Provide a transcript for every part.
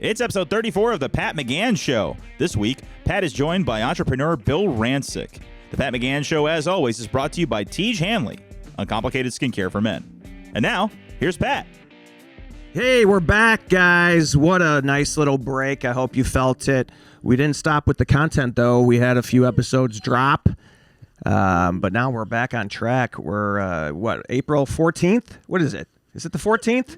It's episode 34 of the Pat McGann Show. This week, Pat is joined by entrepreneur Bill Rancic. The Pat McGann Show, as always, is brought to you by Tej Hanley, uncomplicated skincare for men. And now, here's Pat. Hey, we're back, guys. What a nice little break. I hope you felt it. We didn't stop with the content, though. We had a few episodes drop, but now we're back on track. We're, April 14th? What is it? Is it the 14th?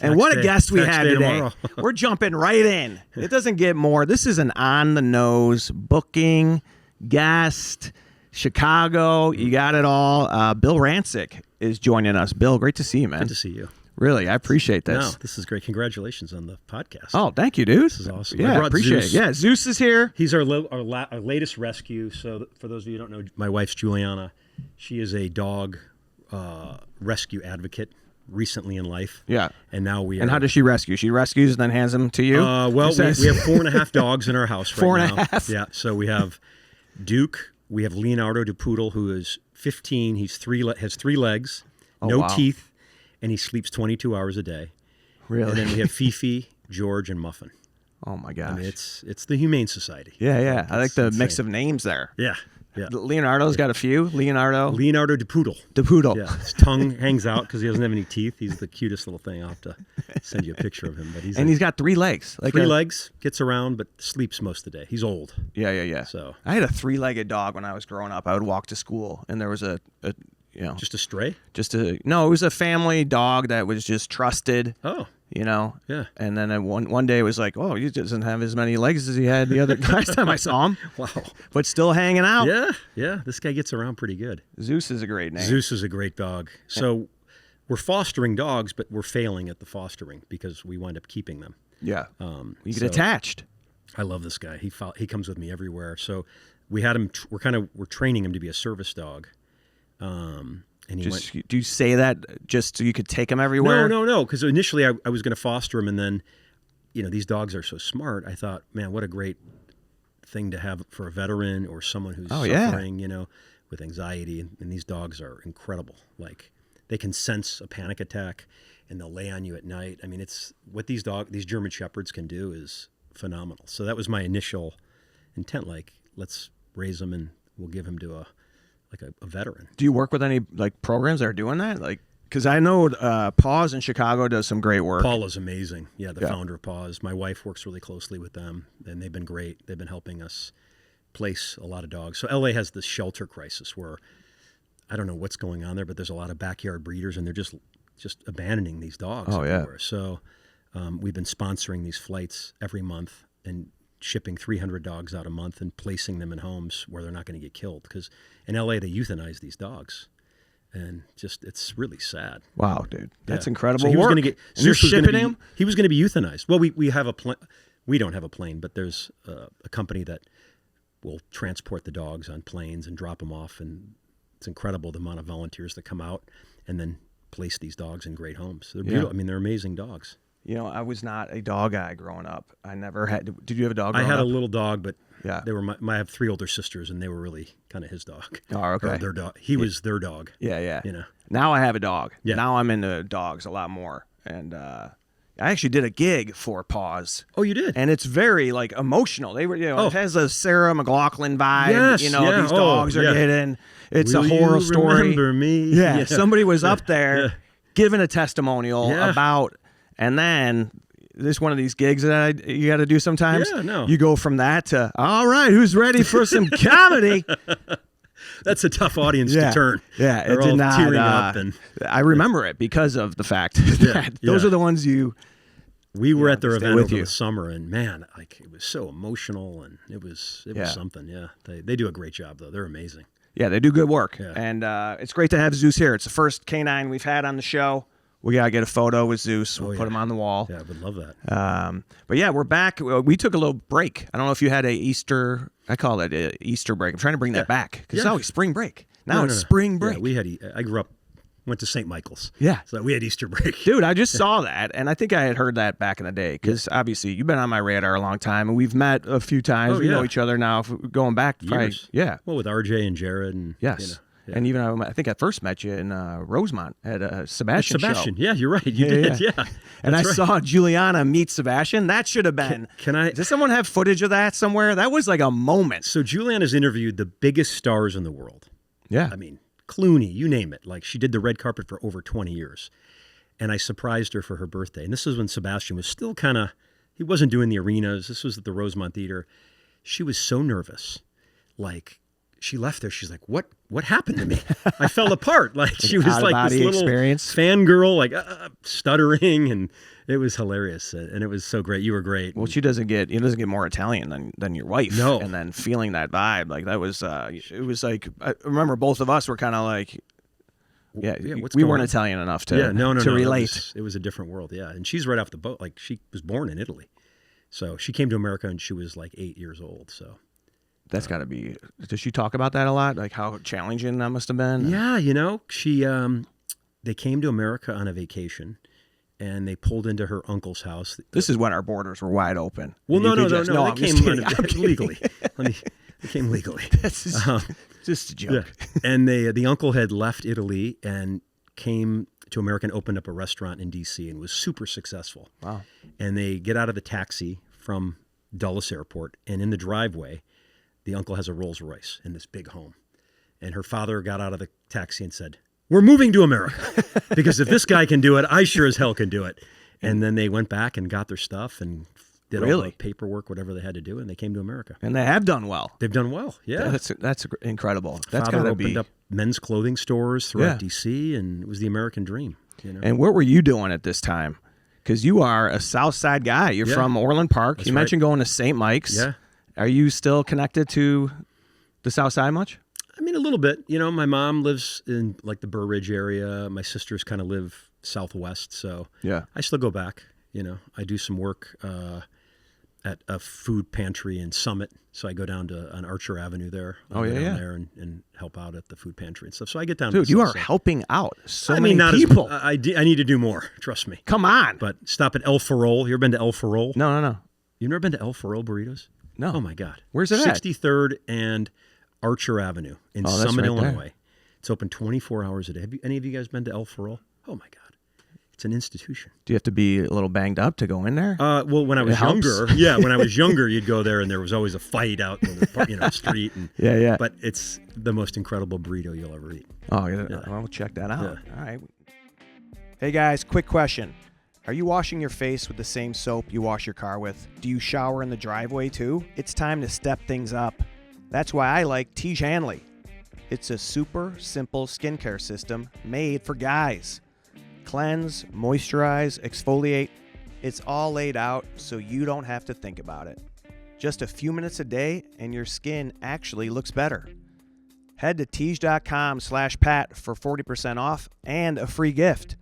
And what a guest we had today. We're jumping right in. It doesn't get more. This is an on-the-nose booking, guest, Chicago. You got it all. Bill Rancic is joining us. Bill, great to see you, man. Good to see you. Really, I appreciate this. No, this is great. Congratulations on the podcast. Oh, thank you, dude. This is awesome. Yeah, I appreciate Zeus. it. Yeah, Zeus is here. He's our latest rescue. So for those of you who don't know, my wife's Giuliana. She is a dog rescue advocate recently in life. Yeah. And now we are... And how does she rescue? She rescues and then hands them to you? Well, we have 4.5 dogs in our house right now. 4.5? Yeah. So we have Duke. We have Leonardo the Poodle, who is 15. He's has 3 legs, no teeth, and he sleeps 22 hours a day. Really? And then we have Fifi, George, and Muffin. Oh, my gosh. I mean, it's the Humane Society. Yeah. I like the insane. mix of names there. Yeah. Leonardo's got a few. Leonardo the Poodle. the Poodle. Yeah, his tongue hangs out because he doesn't have any teeth. He's the cutest little thing. I'll have to send you a picture of him. But he's got 3 legs. Like 3 legs, gets around, but sleeps most of the day. He's old. Yeah. So I had a 3-legged dog when I was growing up. I would walk to school, and there was just a stray? No, it was a family dog that was just trusted. Oh. Yeah. And then one day it was like, oh, he doesn't have as many legs as he had the other last time I saw him. Wow. But still hanging out. Yeah. This guy gets around pretty good. Zeus is a great name. Zeus is a great dog. So we're fostering dogs, but we're failing at the fostering because we wind up keeping them. Yeah. You get attached. I love this guy. He comes with me everywhere. So we had him. We're training him to be a service dog. And do you say that just so you could take him everywhere? No. Because initially I was going to foster him, and then, these dogs are so smart. I thought, man, what a great thing to have for a veteran or someone who's suffering, with anxiety. And these dogs are incredible. Like, they can sense a panic attack, and they'll lay on you at night. I mean, it's what these German Shepherds can do is phenomenal. So that was my initial intent. Like, let's raise him, and we'll give him to a veteran. Do you work with any programs that are doing that? Because I know Paws in Chicago does some great work. Paul is amazing. Yeah, the founder of Paws. My wife works really closely with them, and they've been great. They've been helping us place a lot of dogs. So LA has this shelter crisis where I don't know what's going on there, but there's a lot of backyard breeders, and they're just abandoning these dogs everywhere. Yeah. So we've been sponsoring these flights every month and shipping 300 dogs out a month and placing them in homes where they're not going to get killed. Because in LA, they euthanize these dogs. And it's really sad. Wow, dude. That's incredible so he work. Was gonna and you're shipping him? He was going to be euthanized. Well, we have a plane. We don't have a plane, but there's a company that will transport the dogs on planes and drop them off. And it's incredible the amount of volunteers that come out and then place these dogs in great homes. They're beautiful. I mean, they're amazing dogs. I was not a dog guy growing up. I never had. Did you have a dog? I had a little dog, but they were I have 3 older sisters, and they were really kind of his dog. Oh, okay. Or their dog. He was their dog. Yeah. Now I have a dog. Yeah. Now I'm into dogs a lot more, and I actually did a gig for Paws. Oh, you did? And it's very emotional. They were, it has a Sarah McLachlan vibe. Yes, these dogs are getting. It's a horror story. Remember me? Yeah. Somebody was up there giving a testimonial about. And then there's one of these gigs that you got to do sometimes. Yeah, no. You go from that to, all right, who's ready for some comedy? That's a tough audience to turn. Yeah, They're all tearing up. And I remember it because of the fact that those are the ones We were at their event over the summer, and man, it was so emotional, and it was something. Yeah, they do a great job though. They're amazing. Yeah, they do good work, and it's great to have Zeus here. It's the first canine we've had on the show. We got to get a photo with Zeus. We'll put him on the wall. Yeah, I would love that. But yeah, we're back. We took a little break. I don't know if you had a Easter, I call it a Easter break. I'm trying to bring that back because it's always spring break. Now it's spring break. Yeah, I grew up, went to St. Michael's. Yeah. So we had Easter break. Dude, I just saw that, and I think I had heard that back in the day because obviously you've been on my radar a long time, and we've met a few times. We know each other now going back. Years. Yeah. Well, with RJ and Jared. And, yes. Yeah. And even I think I first met you in Rosemont at a Sebastian show. Yeah, you're right. You did. Yeah. And I That's right. saw Giuliana meet Sebastian. That should have been. Can I? Does someone have footage of that somewhere? That was like a moment. So Giuliana's interviewed the biggest stars in the world. Yeah. I mean, Clooney, you name it. Like, she did the red carpet for over 20 years. And I surprised her for her birthday. And this is when Sebastian was still kind of, he wasn't doing the arenas. This was at the Rosemont Theater. She was so nervous. Like, she left there. She's like, what happened to me? I fell apart. Like, she was like this little experience. fangirl, like stuttering. And it was hilarious. And it was so great. You were great. Well, he doesn't get more Italian than your wife. No. And then feeling that vibe, like that was, it was like, I remember both of us were kind of like, we weren't Italian enough to relate. It was a different world, yeah. And she's right off the boat. Like, she was born in Italy. So she came to America and she was like 8 years old. So that's got to be, does she talk about that a lot? Like how challenging that must have been? Yeah, she, they came to America on a vacation and they pulled into her uncle's house. This is when our borders were wide open. Well, no. I'm They came legally. They came legally. This is just a joke. Yeah. And the uncle had left Italy and came to America and opened up a restaurant in D.C. and was super successful. Wow. And they get out of the taxi from Dulles Airport, and in the driveway, the uncle has a Rolls Royce in this big home. And her father got out of the taxi and said, "We're moving to America because if this guy can do it, I sure as hell can do it." And then they went back and got their stuff and did all the paperwork, whatever they had to do, and they came to America. And they have done well. They've done well, yeah. That's incredible. That's Father got to opened be up men's clothing stores throughout D.C., and it was the American dream. And what were you doing at this time? Because you are a South Side guy. You're from Orland Park. That's you mentioned going to St. Mike's. Yeah. Are you still connected to the South Side much? I mean, a little bit. My mom lives in like the Burr Ridge area. My sisters kind of live southwest, so I still go back. I do some work at a food pantry in Summit, so I go down to on Archer Avenue there. There and help out at the food pantry and stuff. So I get down. Dude, to you are helping out so many not people. I need to do more. Trust me. Come on. But stop at El Farol. You ever been to El Farol? No. You've never been to El Farol Burritos? No. Oh my God. Where's it at? 63rd and Archer Avenue in Summit, right Illinois. there. It's open 24 hours a day. Have any of you guys been to El Farol? Oh my God. It's an institution. Do you have to be a little banged up to go in there? Well, when I was younger, when I was younger, you'd go there and there was always a fight out in the street. And, yeah. But it's the most incredible burrito you'll ever eat. Oh, yeah. I'll check that out. Yeah. All right. Hey, guys, quick question. Are you washing your face with the same soap you wash your car with? Do you shower in the driveway, too? It's time to step things up. That's why I like Tige Hanley. It's a super simple skincare system made for guys. Cleanse, moisturize, exfoliate. It's all laid out so you don't have to think about it. Just a few minutes a day and your skin actually looks better. Head to Tige.com/Pat for 40% off and a free gift.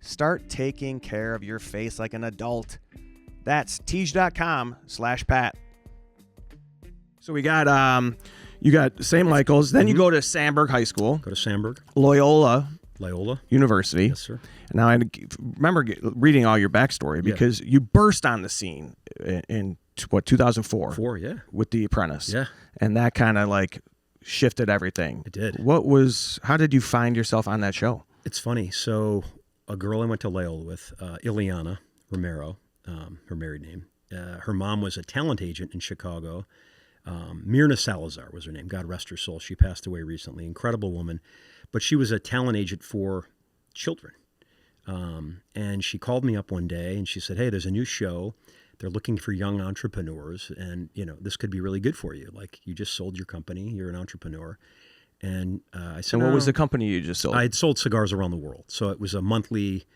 Start taking care of your face like an adult. That's Tige.com/Pat. So we got you got St. Michael's, then you go to Sandburg High School. Go to Sandburg. Loyola University. Yes, sir. Now, I remember reading all your backstory because you burst on the scene in 2004? With The Apprentice. Yeah. And that kind of like shifted everything. It did. How did you find yourself on that show? It's funny. So a girl I went to Loyola with, Giuliana Romero, her married name. Her mom was a talent agent in Chicago. Myrna Salazar was her name. God rest her soul. She passed away recently. Incredible woman. But she was a talent agent for children. And she called me up one day and she said, "Hey, there's a new show. They're looking for young entrepreneurs. And, this could be really good for you. Like, you just sold your company. You're an entrepreneur." And I said, "And what was the company you just sold?" I had sold cigars around the world. So it was a monthly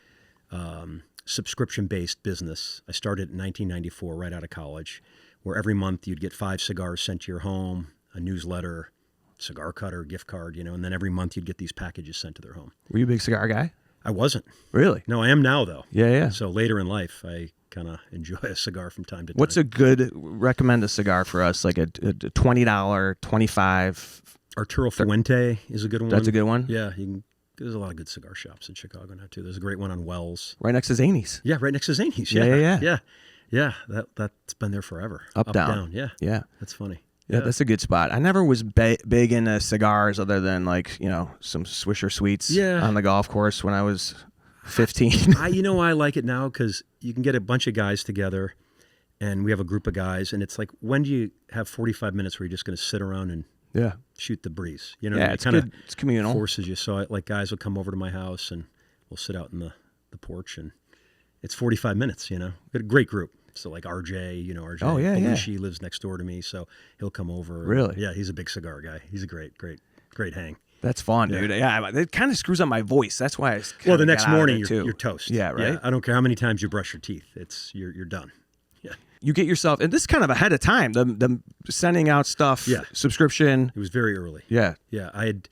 subscription-based business. I started in 1994 right out of college, where every month you'd get 5 cigars sent to your home, a newsletter, cigar cutter, gift card, and then every month you'd get these packages sent to their home. Were you a big cigar guy? I wasn't. Really? No, I am now, though. Yeah. So later in life, I kind of enjoy a cigar from time to time. What's recommend a cigar for us, like a $20, $25? Arturo Fuente is a good one. That's a good one? Yeah, there's a lot of good cigar shops in Chicago now, too. There's a great one on Wells. Right next to Zanies. Yeah, right next to Zanies. Yeah, that's been there forever. Up, down. Yeah. Yeah. That's funny. Yeah, that's a good spot. I never was big into cigars other than like, some Swisher Sweets on the golf course when I was 15. You know why I like it now? Because you can get a bunch of guys together, and we have a group of guys, and it's like, when do you have 45 minutes where you're just going to sit around and shoot the breeze? It's good. It's communal. Forces you. So guys will come over to my house, and we'll sit out in the porch, and it's 45 minutes, Got a great group. So like RJ, RJ. Oh, yeah, Belushi lives next door to me, so he'll come over. Really? Yeah, he's a big cigar guy. He's a great hang. That's fun, dude. Yeah, it kind of screws up my voice. That's why the next morning you're toast. Yeah, right. Yeah, I don't care how many times you brush your teeth. You're done. Yeah. You get yourself, and this is kind of ahead of time, the sending out stuff, subscription. It was very early. Yeah. Yeah, I had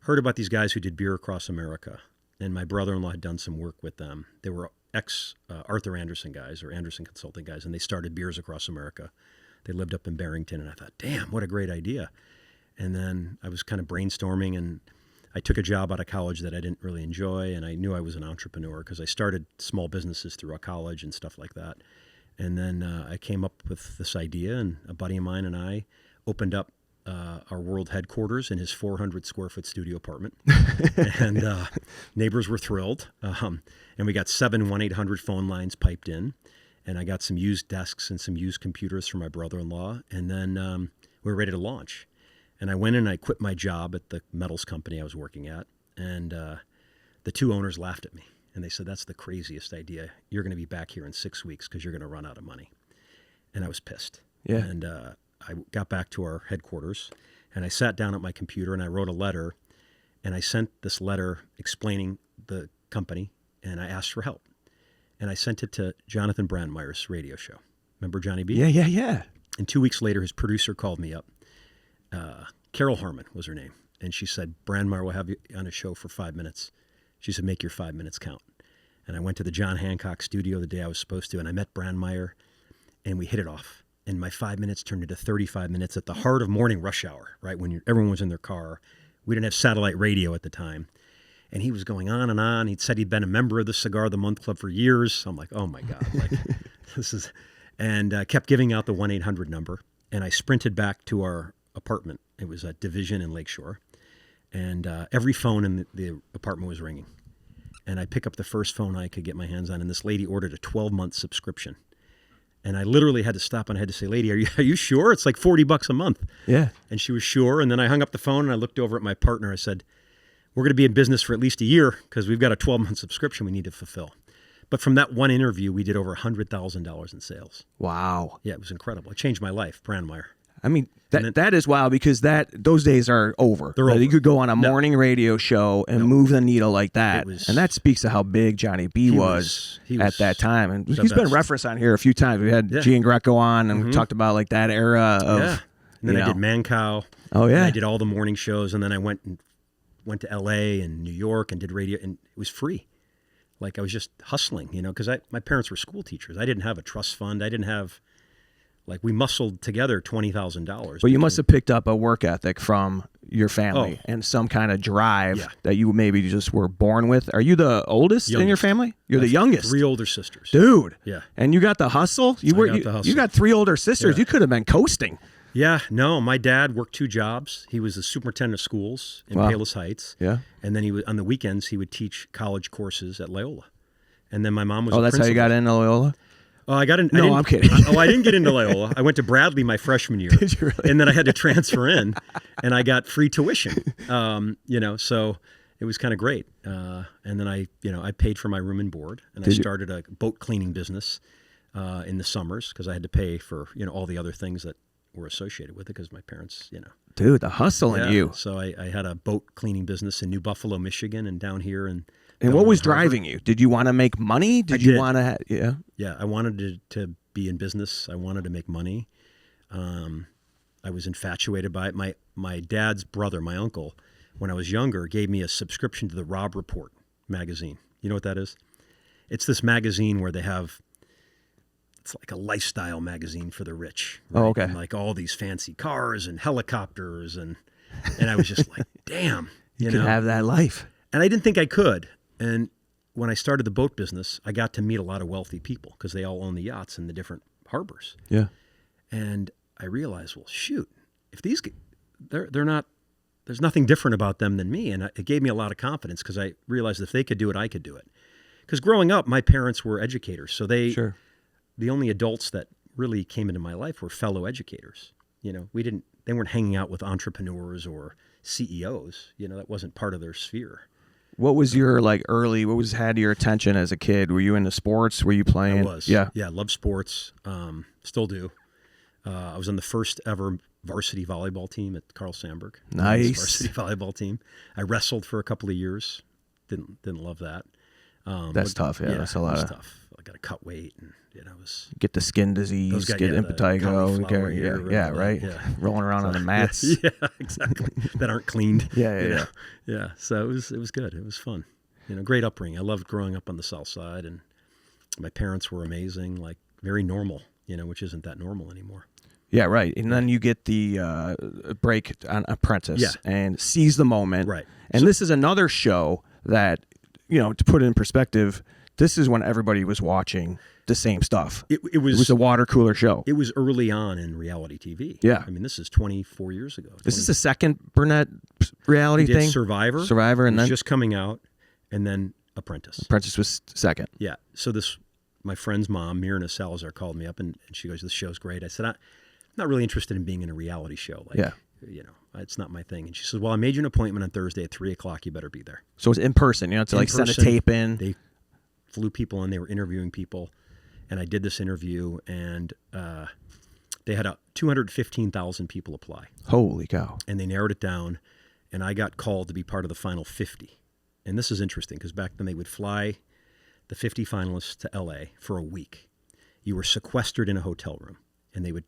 heard about these guys who did Beer Across America, and my brother-in-law had done some work with them. They were ex-Arthur Anderson guys or Anderson Consulting guys, and they started Beers Across America. They lived up in Barrington, and I thought, damn, what a great idea. And then I was kind of brainstorming, and I took a job out of college that I didn't really enjoy, and I knew I was an entrepreneur because I started small businesses throughout college and stuff like that. And then I came up with this idea, and a buddy of mine and I opened up our world headquarters in his 400 square foot studio apartment. And neighbors were thrilled. And we got 7 1-800 phone lines piped in. And I got some used desks and some used computers from my brother-in-law. And then we were ready to launch. And I went in and I quit my job at the metals company I was working at. And the two owners laughed at me. And they said, that's the craziest idea. You're going to be back here in 6 weeks because you're going to run out of money. And I was pissed. Yeah. And I got back to our headquarters, and I sat down at my computer, and I wrote a letter, and I sent this letter explaining the company, and I asked for help. And I sent it to Jonathan Brandmeier's radio show. Remember Johnny B? Yeah. And 2 weeks later, his producer called me up. Carol Harmon was her name. And she said, Brandmeier will have you on a show for 5 minutes. She said, make your 5 minutes count. And I went to the John Hancock studio the day I was supposed to, and I met Brandmeier, and we hit it off. And my 5 minutes turned into 35 minutes at the heart of morning rush hour, right? When everyone was in their car. We didn't have satellite radio at the time. And he was going on and on. He'd said he'd been a member of the Cigar-of-the-Month Club for years. I'm like, oh my God, this is, and kept giving out the 1-800 number. And I sprinted back to our apartment. It was a Division in Lakeshore. And every phone in the apartment was ringing. And I pick up the first phone I could get my hands on. And this lady ordered a 12-month subscription. And I literally had to stop and I had to say, lady, are you sure? It's like $40 a month. Yeah. And she was sure. And then I hung up the phone and I looked over at my partner. I said, we're going to be in business for at least a year because we've got a 12-month subscription we need to fulfill. But from that one interview, we did over $100,000 in sales. Wow. Yeah, it was incredible. It changed my life, Brandmeier. I mean, that is wild because those days are over. They're over. You could go on a morning radio show and move the needle like that. And that speaks to how big Johnny B was at that time. And he's been referenced on here a few times. We had Gian Greco on and we talked about like that era of... Yeah. And then I did Mancow. Oh, yeah. And I did all the morning shows. And then I went to L.A. and New York and did radio. And it was free. Like I was just hustling, because my parents were school teachers. I didn't have a trust fund. I didn't have... Like we muscled together $20,000. But you must have picked up a work ethic from your family and some kind of drive that you maybe just were born with. Are you the oldest in your family? You're the youngest. 3 older sisters. Dude. Yeah. And you got the hustle? You got 3 older sisters. You could have been coasting. Yeah. No, my dad worked 2 jobs. He was the superintendent of schools in Palos Heights. Yeah. And then on the weekends he would teach college courses at Loyola. And then my mom was that's how you got into Loyola? Oh, I got in. No, I'm kidding. I didn't get into Loyola. I went to Bradley my freshman year. Did you really? And then I had to transfer in, and I got free tuition. So it was kind of great. And then I paid for my room and board, and I started a boat cleaning business in the summers because I had to pay for all the other things that were associated with it because my parents, Dude, the hustle in you. So I had a boat cleaning business in New Buffalo, Michigan, and down here in. And what was driving you? Did you want to make money? Did you want to? Yeah, I wanted to be in business. I wanted to make money. I was infatuated by it. My dad's brother, my uncle, when I was younger, gave me a subscription to the Robb Report magazine. You know what that is? It's this magazine where it's like a lifestyle magazine for the rich. Right? Oh, okay. And like all these fancy cars and helicopters and I was just like, damn, you could have that life. And I didn't think I could. And when I started the boat business, I got to meet a lot of wealthy people because they all own the yachts in the different harbors. Yeah. And I realized, well, shoot, if these, they're not, there's nothing different about them than me. And it gave me a lot of confidence because I realized if they could do it, I could do it. Because growing up, my parents were educators. So the only adults that really came into my life were fellow educators. They weren't hanging out with entrepreneurs or CEOs. That wasn't part of their sphere. What was your had your attention as a kid? Were you into sports? Were you playing? I was. Yeah, I love sports. Still do. I was on the first ever varsity volleyball team at Carl Sandburg. Nice. Varsity volleyball team. I wrestled for a couple of years. Didn't love that. That's tough. Yeah, that's a lot of tough. I got to cut weight and get the skin disease, get impetigo, right? Yeah. Rolling around on the mats. Yeah, exactly. That aren't cleaned. Yeah. So it was good. It was fun. Great upbringing. I loved growing up on the South Side, and my parents were amazing, like very normal, which isn't that normal anymore. Yeah, right. And then you get the break on Apprentice and seize the moment. Right. And this is another show that, to put it in perspective, this is when everybody was watching the same stuff. It was a water cooler show. It was early on in reality TV. Yeah. I mean, this is 24 years ago. This is the second Burnett reality thing? Survivor, and then just coming out, and then Apprentice. Apprentice was second. Yeah. So my friend's mom, Mirna Salazar, called me up, and she goes, "This show's great." I said, "I'm not really interested in being in a reality show. It's not my thing." And she says, "Well, I made you an appointment on Thursday at 3:00. You better be there." So it's in person. You have to send a tape in. They flew people in. They were interviewing people. And I did this interview, and they had 215,000 people apply. Holy cow. And they narrowed it down, and I got called to be part of the final 50. And this is interesting because back then they would fly the 50 finalists to L.A. for a week. You were sequestered in a hotel room, and they would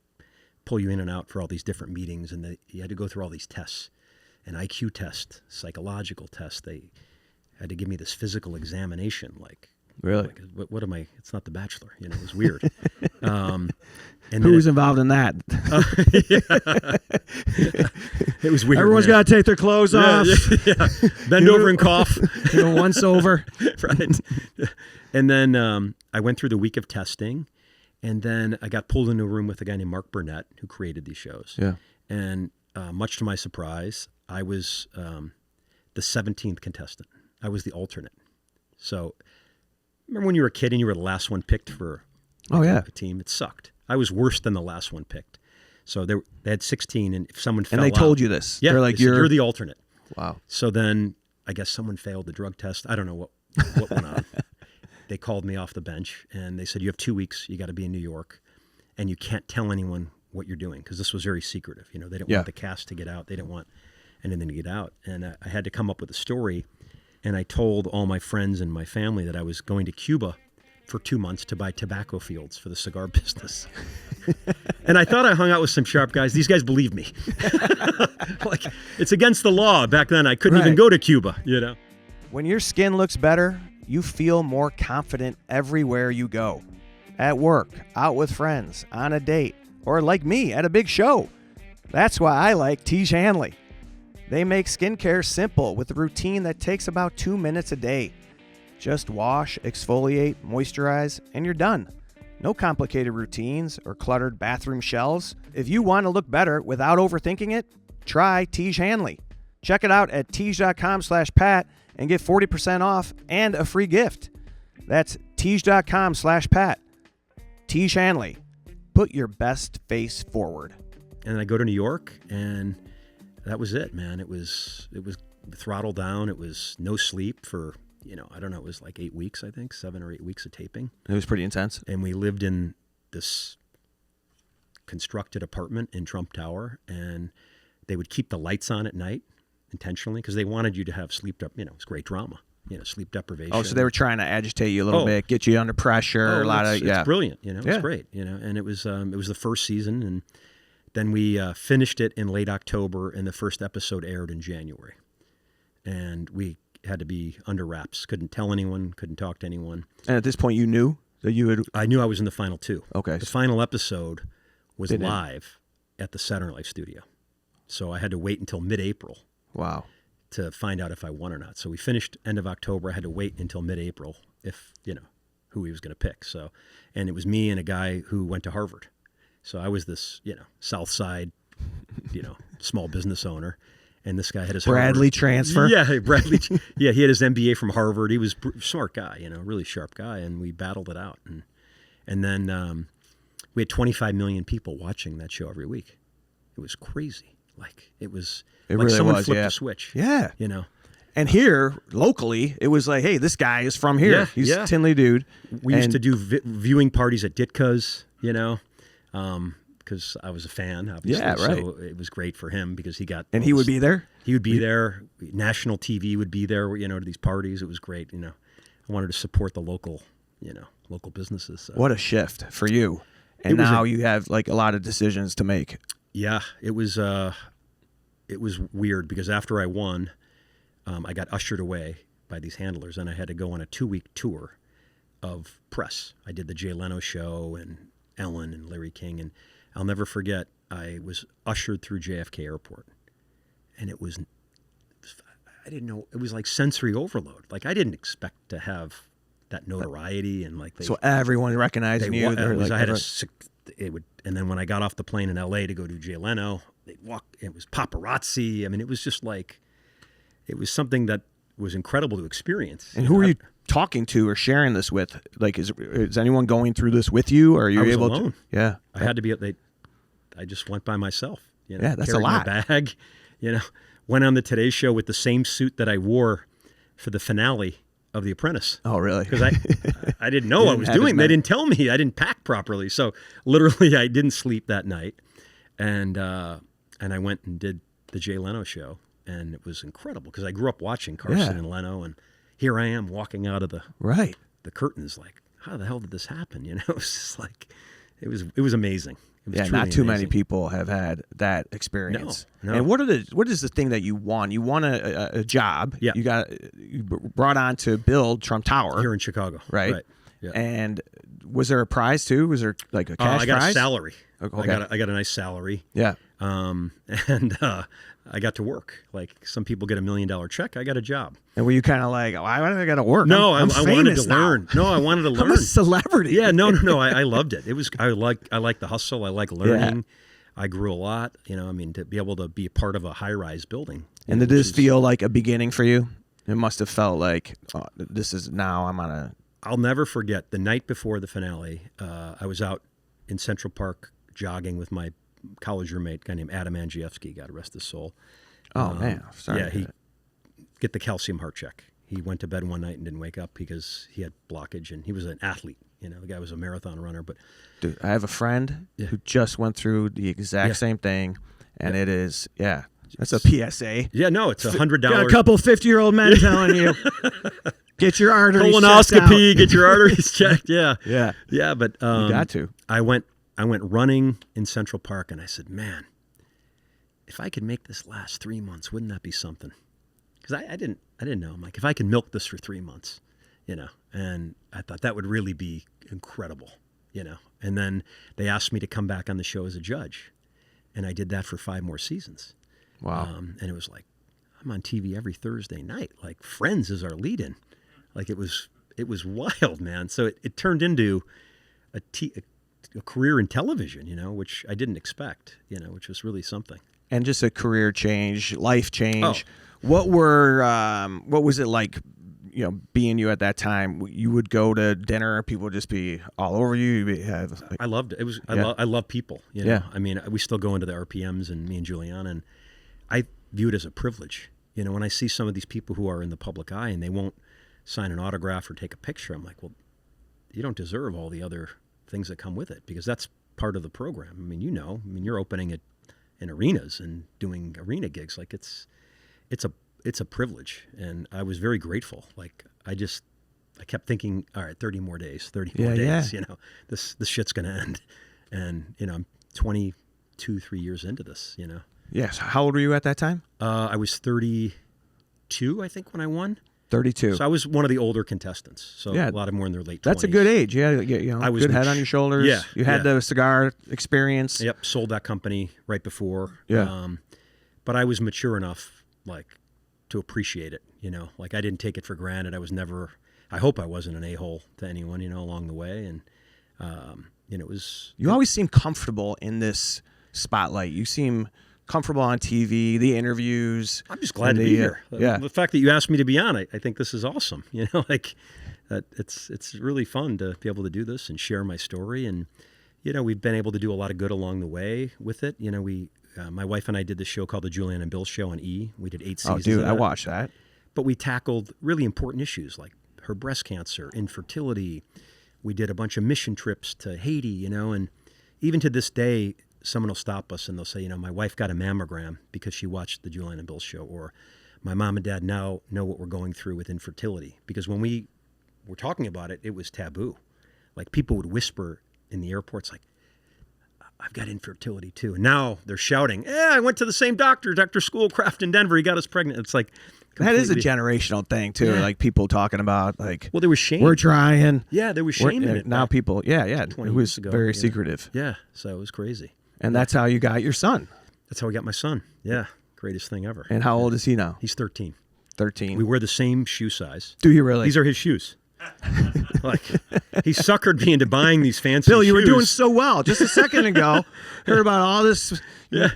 pull you in and out for all these different meetings, and you had to go through all these tests, an IQ test, psychological test. They had to give me this physical examination, like, really? What am I? It's not The Bachelor. It was weird. And who was involved in that? It was weird. Everyone's got to take their clothes off. Yeah. Bend over and cough. Once over. Right. And then I went through the week of testing, and then I got pulled into a room with a guy named Mark Burnett who created these shows. Yeah. And much to my surprise, I was the 17th contestant. I was the alternate. So remember when you were a kid and you were the last one picked for a team? It sucked. I was worse than the last one picked. So they had 16, and if someone fell out... And they told you this? Yeah, they're like, you're the alternate. Wow. So then I guess someone failed the drug test. I don't know what went on. They called me off the bench, and they said, "You have 2 weeks. You got to be in New York, and you can't tell anyone what you're doing," because this was very secretive. They didn't want the cast to get out. They didn't want anything to get out. And I had to come up with a story. And I told all my friends and my family that I was going to Cuba for 2 months to buy tobacco fields for the cigar business. And I thought I hung out with some sharp guys. These guys believed me. Like, it's against the law. Back then, I couldn't even go to Cuba, When your skin looks better, you feel more confident everywhere you go. At work, out with friends, on a date, or like me, at a big show. That's why I like Tiege Hanley. They make skincare simple with a routine that takes about 2 minutes a day. Just wash, exfoliate, moisturize, and you're done. No complicated routines or cluttered bathroom shelves. If you want to look better without overthinking it, try Tiege Hanley. Check it out at tiege.com/Pat and get 40% off and a free gift. That's tiege.com/Pat. Tiege Hanley. Put your best face forward. And I go to New York, and that was it, man. It was throttle down. It was no sleep for, I don't know, it was like 8 weeks, I think, 7 or 8 weeks of taping. It was pretty intense. And we lived in this constructed apartment in Trump Tower, and they would keep the lights on at night intentionally because they wanted you to have sleep. It was great drama. Sleep deprivation. Oh, so they were trying to agitate you a little bit, get you under pressure. It's brilliant. It was great. And it was the first season, and then we finished it in late October, and the first episode aired in January. And we had to be under wraps. Couldn't tell anyone, couldn't talk to anyone. And at this point, you knew that you had... I knew I was in the final 2. Okay. The final episode was live at the Saturday Night Live studio. So I had to wait until mid-April. Wow. To find out if I won or not. So we finished end of October. I had to wait until mid-April if, who he was going to pick. So, and it was me and a guy who went to Harvard. So I was this, South Side small business owner. And this guy had his Bradley Harvard, transfer. Yeah, Bradley. Yeah, he had his MBA from Harvard. He was a smart guy, really sharp guy, and we battled it out. And then we had 25 million people watching that show every week. It was crazy. It was like really someone was, flipped yeah. a switch. Yeah. And here, locally, it was like, hey, this guy is from here. Yeah, He's yeah. a Tinley dude. We used to do viewing parties at Ditka's, because I was a fan, obviously. Yeah, right. So it was great for him because he got... And he would be there? He would be there. National TV would be there, to these parties. It was great, I wanted to support the local businesses. So. What a shift for you. And now you have a lot of decisions to make. Yeah, it was weird because after I won, I got ushered away by these handlers, and I had to go on a 2-week tour of press. I did the Jay Leno show and Ellen and Larry King, and I'll never forget, I was ushered through JFK Airport, and I didn't know, it was like sensory overload. I didn't expect to have that notoriety, and so everyone recognized you. And then when I got off the plane in LA to go to Jay Leno, they'd walk, it was paparazzi. I mean, it was just it was something that was incredible to experience. And who were you talking to or sharing this with? Is anyone going through this with you? Or are you able alone. to? Yeah. I had to be, I just went by myself. Yeah, that's a carried lot. My bag, went on the Today Show with the same suit that I wore for the finale of The Apprentice. Oh, really? Because I didn't know I was doing. They didn't tell me. I didn't pack properly. So literally, I didn't sleep that night, and I went and did the Jay Leno show, and it was incredible because I grew up watching Carson and Leno, and here I am walking out of the curtains. How the hell did this happen? It was just it was amazing. Not too many people have had that experience. No. And what is the thing that you won? You won a job. Yeah. You brought on to build Trump Tower here in Chicago. Right. Yeah. And was there a prize too? Was there a cash prize? I got a salary. Okay. I got a nice salary. Yeah. And I got to work. Some people get $1 million check. I got a job. And were you kind of why do I got to work? No, I'm I wanted to now. learn. No, I wanted to learn. I'm a celebrity. Yeah, no. I loved it. I like the hustle. I like learning. Yeah. I grew a lot. To be able to be a part of a high-rise building. And did this feel like a beginning for you? It must have felt like this is now I'm on a. I'll never forget the night before the finale. I was out in Central Park jogging with my college roommate, a guy named Adam Andrzejewski, God rest his soul. Oh, man. Sorry. Yeah, he get the calcium heart check. He went to bed one night and didn't wake up because he had blockage, and he was an athlete. The guy was a marathon runner. But dude, I have a friend who just went through the exact same thing, and it is, that's a PSA. Yeah, no, it's $100. Got a couple 50-year-old men telling you, get your arteries colonoscopy, get your arteries checked. Yeah. But you got to. I went running in Central Park, and I said, man, if I could make this last 3 months, wouldn't that be something? Because I didn't know. I'm like, if I can milk this for 3 months, and I thought that would really be incredible, And then they asked me to come back on the show as a judge, and I did that for 5 more seasons. Wow. And it was I'm on TV every Thursday night. Friends is our lead-in. It was wild, man. So it turned into a career in television, which I didn't expect, which was really something. And just a career change, life change. What was it like, being you at that time? You would go to dinner, people would just be all over you. I loved it. I love people. Yeah. I mean, we still go into the RPMs, and me and Giuliana, and I view it as a privilege. When I see some of these people who are in the public eye and they won't sign an autograph or take a picture, I'm like, well, you don't deserve all the other things that come with it, because that's part of the program. I mean, you're opening it in arenas and doing arena gigs. It's a privilege, and I was very grateful. I kept thinking, all right, 30 more days, 30 more days. This shit's gonna end, and I'm 22, 3 years into this. Yes. How old were you at that time? I was 32, I think, when I won. 32. So I was one of the older contestants. So a lot of them were in their late 20s. That's a good age. Yeah, I was good head on your shoulders. Yeah, you had the cigar experience. Yep, sold that company right before. Yeah. But I was mature enough, to appreciate it. I didn't take it for granted. I hope I wasn't an a-hole to anyone, along the way. And it was. You always seem comfortable in this spotlight. You seem comfortable on TV, the interviews. I'm just glad to and be here. Yeah. The fact that you asked me to be on, I think this is awesome. You know, like it's really fun to be able to do this and share my story. And, you know, we've been able to do a lot of good along the way with it. You know, my wife and I did this show called the Giuliana and Bill Show on E! We did 8 seasons. Oh, dude, of I that. watched that. But we tackled really important issues like her breast cancer, infertility. We did a bunch of mission trips to Haiti, you know, and even to this day, someone will stop us and they'll say, you know, my wife got a mammogram because she watched the Giuliana and Bill Show, or my mom and dad now know what we're going through with infertility. Because when we were talking about it, it was taboo. Like people would whisper in the airports like, I've got infertility too. And now they're shouting, I went to the same doctor, Dr. Schoolcraft in Denver. He got us pregnant. It's like, that is a generational thing too. Yeah. Like people talking about like, well, there was shame. we're trying. Yeah, there was shame in it. Now back people, it 20 was years ago. very Yeah. secretive. Yeah, so it was crazy. And that's how you got your son. That's how I got my son. Yeah, greatest thing ever. And how old is he now? He's 13. 13. We wear the same shoe size. Do you really? These are his shoes. Like he suckered me into buying these fancy Bill, shoes. you were doing so well just a second ago. Heard about all this. Yeah.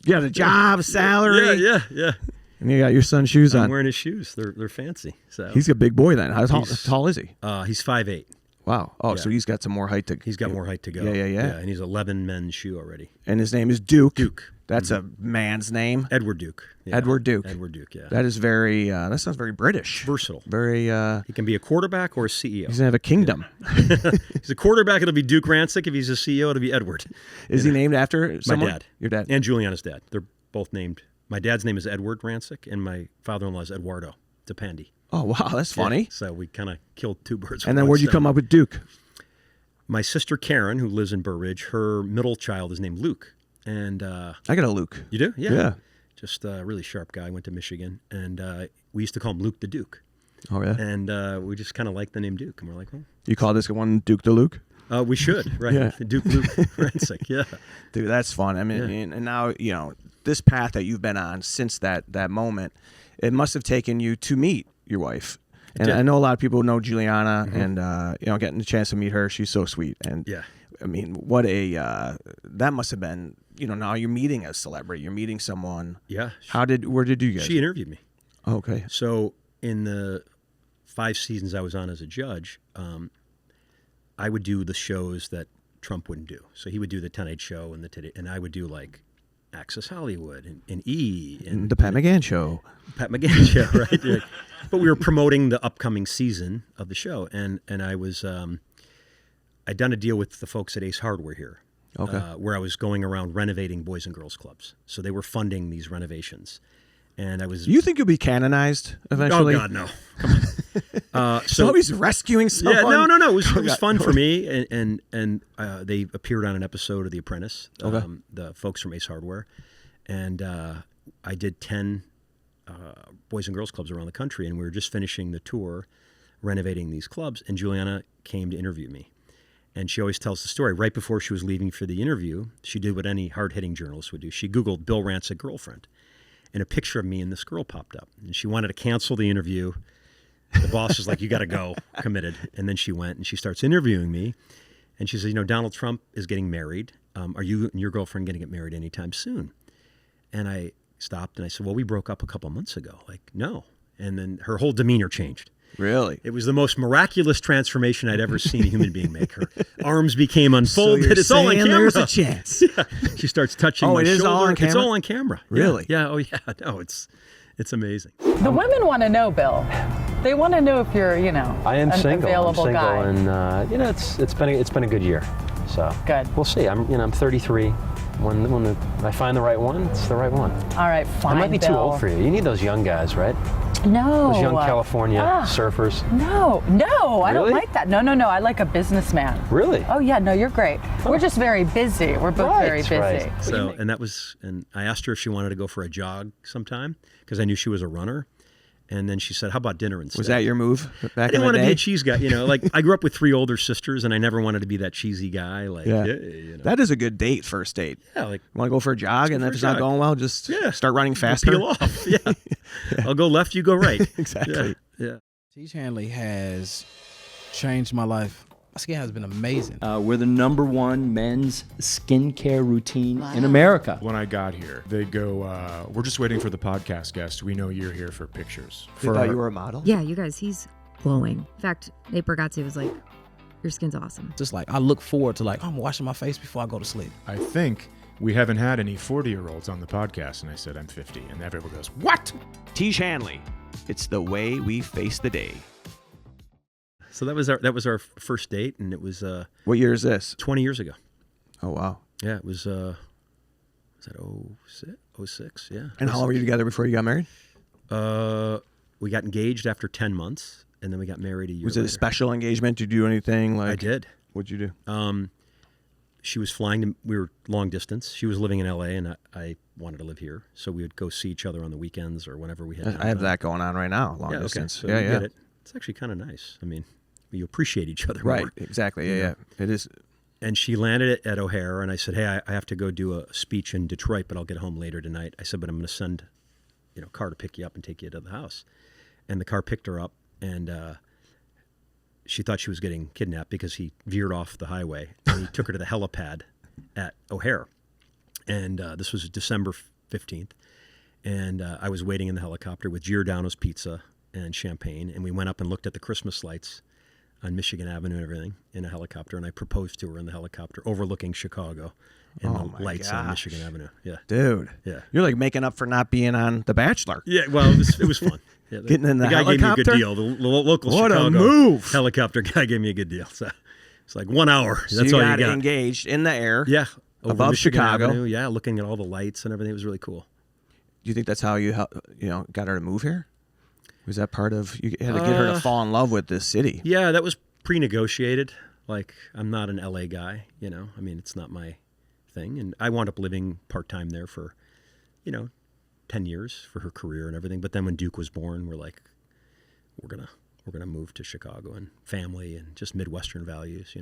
You got a job, salary. Yeah. And you got your son's shoes I'm on. wearing his shoes. They're fancy. So He's a big boy then. How tall is he? He's 5'8". Wow. Oh, Yeah. so he's got some more height to. He's got more height to go. Yeah. And he's 11 men's shoe already. And his name is Duke. Duke. That's a man's name. Edward Duke. Yeah. Edward Duke. Edward Duke. Yeah. That is very. That sounds very British. Versatile. Very. He can be a quarterback or a CEO. He's gonna have a kingdom. He's a quarterback. It'll be Duke Rancic. If he's a CEO, it'll be Edward. Is he named after someone? My dad. Your dad. And Giuliana's dad. They're both named. My dad's name is Edward Rancic, and my father-in-law is Eduardo Tapandi. Oh wow, that's funny. Yeah, so we kind of killed two birds. And with then one where'd you stone. come up with Duke? My sister Karen, who lives in Burr Ridge, her middle child is named Luke. And I got a Luke. you do? Yeah. Yeah. Just a really sharp guy. Went to Michigan. And we used to call him Luke the Duke. Oh yeah. And we just kind of liked the name Duke. And we're like, well, You call this one Duke the Luke? we should, right? Yeah. Duke Luke Rancic, yeah. Dude, that's fun. I mean, and now, you know, this path that you've been on since that moment, it must have taken you to meet your wife. And did. I know a lot of people know Giuliana, and, you know, getting the chance to meet her, she's so sweet. And, Yeah. I mean, what that must have been, you know, now you're meeting a celebrity, you're meeting someone. Yeah. Where did you guys? She interviewed me. Oh, okay. So in the 5 seasons I was on as a judge, I would do the shows that Trump wouldn't do. So he would do the Tonight Show and I would do like Access Hollywood and E! And The Pat McGann Show. Pat McGann Show, right? Yeah. But we were promoting the upcoming season of the show, and I was I'd done a deal with the folks at Ace Hardware here, Okay. where I was going around renovating boys and girls clubs. So they were funding these renovations, and I was. You think you'll be canonized eventually? Oh God, no! Come on. So he's rescuing someone? Yeah, no. It was fun for me, and they appeared on an episode of The Apprentice. Okay. The folks from Ace Hardware, and I did 10 boys and girls clubs around the country, and we were just finishing the tour, renovating these clubs, and Giuliana came to interview me, and she always tells the story. Right before she was leaving for the interview, she did what any hard-hitting journalist would do. She Googled Bill Rancic girlfriend, and a picture of me and this girl popped up, and she wanted to cancel the interview. The boss was like, you got to go, committed. And then she went and she starts interviewing me. And she says, you know, Donald Trump is getting married. Are you and your girlfriend going to get married anytime soon? And I stopped and I said, well, we broke up a couple months ago. Like, no. And then her whole demeanor changed. Really? It was the most miraculous transformation I'd ever seen a human being make. Her arms became unfolded. So you're it's all on saying camera. There's a chance. Yeah. She starts touching Oh, my it is shoulder. all on It's camera? all on camera. Really? Yeah. Oh, yeah. No, it's amazing. The women want to know, Bill. They want to know if you're, you know, I am an single. available I'm single, guy. and you know, it's been a good year. So Good. We'll see. I'm 33. When I find the right one, it's the right one. All right, fine, I might be Bill. too old for you. You need those young guys, right? No. Those young California surfers. No, I don't Really? like that. No. I like a businessman. Really? Oh, yeah, no, you're great. We're just very busy. We're both very busy. Right. So, and I asked her if she wanted to go for a jog sometime because I knew she was a runner. And then she said, how about dinner instead? Was that your move back I in didn't the want to day? be a cheese guy. You know, like I grew up with 3 older sisters and I never wanted to be that cheesy guy. Like, Yeah. you know. That is a good date, first date. Yeah, like Want to go for a jog, and go if for it's a not jog. going well, just Yeah. start running Go faster. peel off. Yeah. I'll go left, you go right. Exactly. Yeah. Teach Hanley has changed my life skin has been amazing. We're the #1 men's skincare routine in America. When I got here, they go, we're just waiting for the podcast guest. We know you're here for pictures. They thought you were a model? Yeah, you guys, he's glowing. In fact, Nate Bargatze was like, your skin's awesome. Just like, I look forward to I'm washing my face before I go to sleep. I think we haven't had any 40-year-olds on the podcast. And I said, I'm 50. And everyone goes, what? Tiege Hanley. It's the way we face the day. So that was our first date, and it was What year is this? 20 years ago. Oh, wow. Yeah, it was that 06? Yeah. And how long were you together before you got married? We got engaged after 10 months, and then we got married a year Was it later. a special engagement? Did you do anything like? I did. What'd you do? She was flying we were long distance. She was living in LA, and I wanted to live here, so we would go see each other on the weekends or whenever we had I have downtime. that going on right now, long Yeah, distance. okay. So yeah, we yeah. did it. It's actually kind of nice. I mean, you appreciate each other Right, more. exactly. Yeah, yeah. It is. And she landed at O'Hare, and I said, hey, I have to go do a speech in Detroit, but I'll get home later tonight. I said, but I'm going to send a car to pick you up and take you to the house. And the car picked her up, and she thought she was getting kidnapped because he veered off the highway, and he took her to the helipad at O'Hare. And this was December 15th. And I was waiting in the helicopter with Giordano's Pizza and champagne, and we went up and looked at the Christmas lights on Michigan Avenue and everything in a helicopter, and I proposed to her in the helicopter overlooking Chicago and Oh the my lights on gosh. Michigan Avenue. Yeah. Dude. Yeah. You're like making up for not being on The Bachelor. Yeah, well, it was fun. Yeah, Getting in the guy gave me a good helicopter? deal. The local What a Chicago move. helicopter guy gave me a good deal. So it's like 1 hour. So That's you all got you got. engaged in the air. Yeah. Over Above Michigan Chicago. Avenue. Yeah, looking at all the lights and everything. It was really cool. Do you think that's how you got her to move here? Was that part of you had to get her to fall in love with this city? Yeah, that was pre-negotiated. Like, I'm not an LA guy, I mean, it's not my thing. And I wound up living part-time there for, 10 years for her career and everything. But then when Duke was born, we're like, we're gonna move to Chicago and family and just Midwestern values,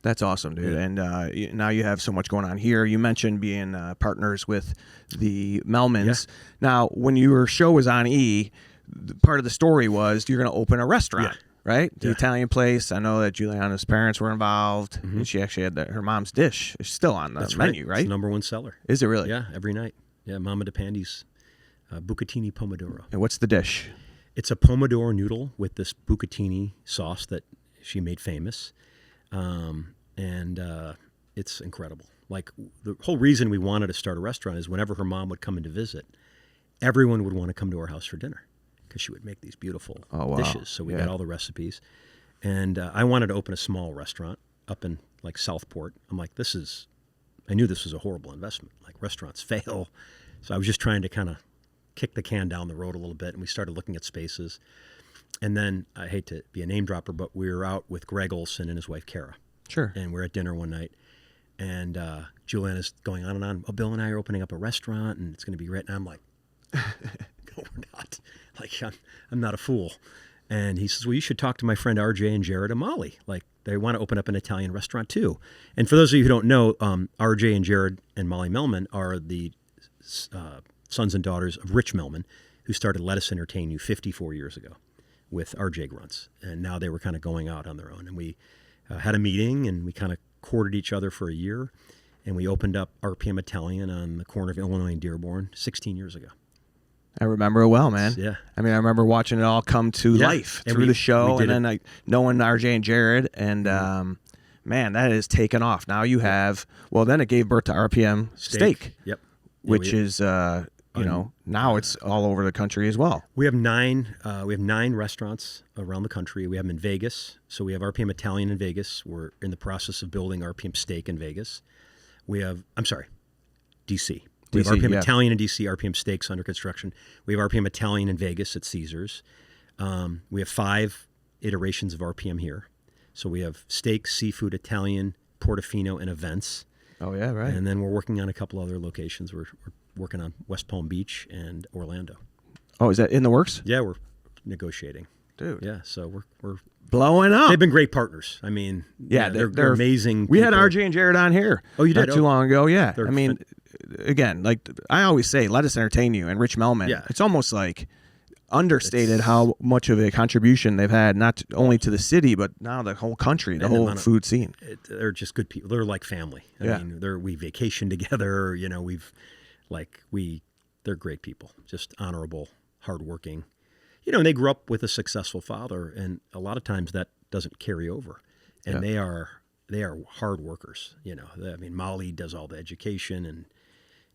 That's awesome, dude. Yeah. And now you have so much going on here. You mentioned being partners with the Melmans. Yeah. Now, when your show was on E, part of the story was you're going to open a restaurant, Yeah. right? The Yeah. Italian place. I know that Giuliana's parents were involved, and she actually had her mom's dish. It's still on the That's menu, right? right? It's the #1 seller. Is it really? Yeah, every night. Yeah, Mama DePandi's bucatini pomodoro. And what's the dish? It's a pomodoro noodle with this bucatini sauce that she made famous. And it's incredible. Like, the whole reason we wanted to start a restaurant is whenever her mom would come in to visit, everyone would want to come to our house for dinner because she would make these beautiful dishes. So we got all the recipes. And I wanted to open a small restaurant up in like Southport. I'm like, I knew this was a horrible investment. Like, restaurants fail. So I was just trying to kind of kick the can down the road a little bit, and we started looking at spaces. And then, I hate to be a name dropper, but we were out with Greg Olson and his wife, Kara. Sure. And we're at dinner one night, and Giuliana's going on and on. Oh, Bill and I are opening up a restaurant, and it's going to be great. And I'm like, no, we're not. Like, I'm not a fool. And he says, well, you should talk to my friend RJ and Jared Amali. Like, they want to open up an Italian restaurant too. And for those of you who don't know, RJ and Jared and Molly Melman are the sons and daughters of Rich Melman, who started Let Us Entertain You 54 years ago with RJ Grunts. And now they were kind of going out on their own. And we had a meeting, and we kind of courted each other for a year. And we opened up RPM Italian on the corner of Illinois and Dearborn 16 years ago. I remember it well, man. Yeah. I mean, I remember watching it all come to life And through we- the show, we did and then knowing RJ and Jared, and man, that has taken off. Now you have, then it gave birth to RPM Steak, Yep. which is, now it's all over the country as well. We have 9 restaurants around the country. We have them in Vegas. So we have RPM Italian in Vegas. We're in the process of building RPM Steak in Vegas. We have, DC. We have DC, RPM yeah. Italian in DC, RPM Steaks under construction. We have RPM Italian in Vegas at Caesars. We have 5 iterations of RPM here. So we have steak, seafood, Italian, Portofino, and events. Oh, yeah, right. And then we're working on a couple other locations. We're working on West Palm Beach and Orlando. Oh, is that in the works? Yeah, we're negotiating. Dude. Yeah, so we're Blowing up. they've been great partners. I mean, Yeah, they're amazing. We had people. RJ and Jared on here. Oh, you did? Not too long ago. Yeah. They're I mean, again, like I always say, let us entertain you. And Rich Melman. Yeah. It's almost like understated how much of a contribution they've had, not only to the city, but now the whole country, the whole food scene. They're just good people. They're like family. I mean, we vacation together. You know, they're great people, just honorable, hardworking. You know, and they grew up with a successful father, and a lot of times that doesn't carry over. And they are hard workers. You know, I mean, Molly does all the education, and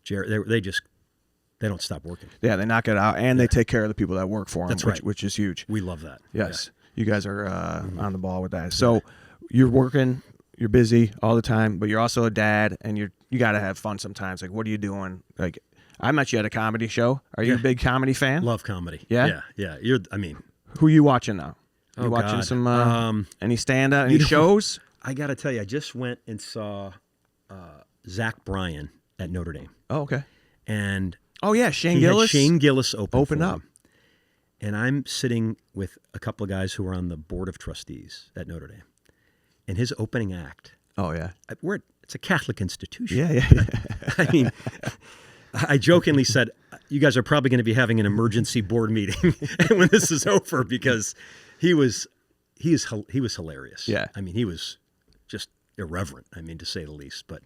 Jared, they don't stop working. Yeah, they knock it out, and they take care of the people that work for them, which is huge. We love that. Yes, you guys are on the ball with that. So you're working, you're busy all the time, but you're also a dad, and you got to have fun sometimes. Like, what are you doing? Like, I met you at a comedy show. Are you a big comedy fan? Love comedy. Yeah? Yeah. Who are you watching now? You watching God. some any stand-up, any shows? I got to tell you, I just went and saw Zach Bryan at Notre Dame. Oh, okay. And Shane Gillis. Shane Gillis opened up. And I'm sitting with a couple of guys who are on the board of trustees at Notre Dame. And his opening act. Oh, yeah. It's a Catholic institution. Yeah. I mean, I jokingly said, you guys are probably going to be having an emergency board meeting when this is over, because he was hilarious. Yeah. I mean, he was just irreverent, I mean, to say the least. But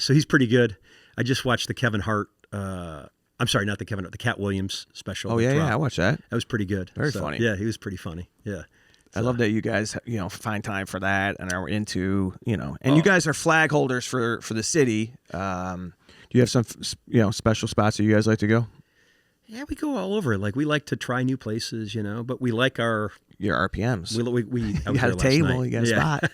so he's pretty good. I just watched the Kevin Hart, I'm sorry, not the Kevin Hart, the Cat Williams special. Oh, yeah, I watched that. That was pretty good. Very funny. Yeah, he was pretty funny. Yeah. I love that you guys, find time for that and are into, and you guys are flag holders for the city. Do you have some, special spots that you guys like to go? Yeah, we go all over. Like, we like to try new places, but we like your RPMs. We you had a table, you got a spot.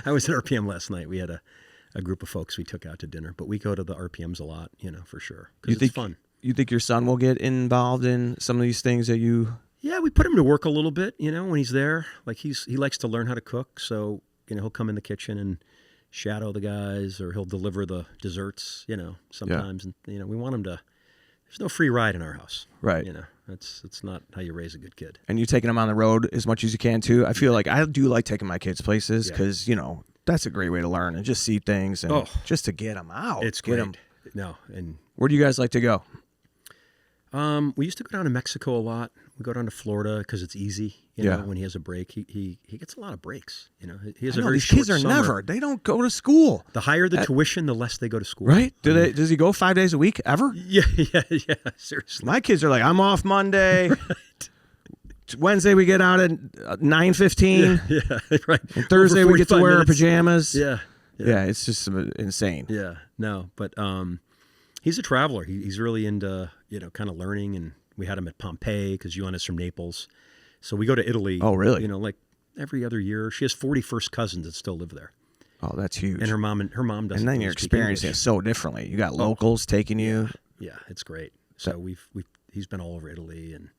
I was at RPM last night. We had a group of folks we took out to dinner, but we go to the RPMs a lot, for sure. Because it's fun. You think your son will get involved in some of these things that you... Yeah, we put him to work a little bit, when he's there. Like, he likes to learn how to cook, so, he'll come in the kitchen and shadow the guys, or he'll deliver the desserts, sometimes. And, we want him to... There's no free ride in our house. Right. It's not how you raise a good kid. And you taking them on the road as much as you can, too. I feel like I do like taking my kids places because, that's a great way to learn and just see things and just to get them out. It's great. No, and where do you guys like to go? We used to go down to Mexico a lot. We go down to Florida because it's easy. When he has a break, he gets a lot of breaks. He has a very these short kids are summer. they don't go to school. The higher the tuition, the less they go to school. Right? Does he go 5 days a week ever? Yeah. Seriously, my kids are like, I'm off Monday. Right. Wednesday we get out at 9:15. Yeah, right. And Thursday we get to wear our pajamas. Yeah. It's just insane. Yeah, no, but he's a traveler. He's really into kind of learning, and we had him at Pompeii because Giuliana's from Naples, so we go to Italy. Oh, really? Like every other year. She has 40 first cousins that still live there. Oh, that's huge. And her mom doesn't. And then you're experiencing it so differently. You got locals taking you. Yeah, it's great. So he's been all over Italy, and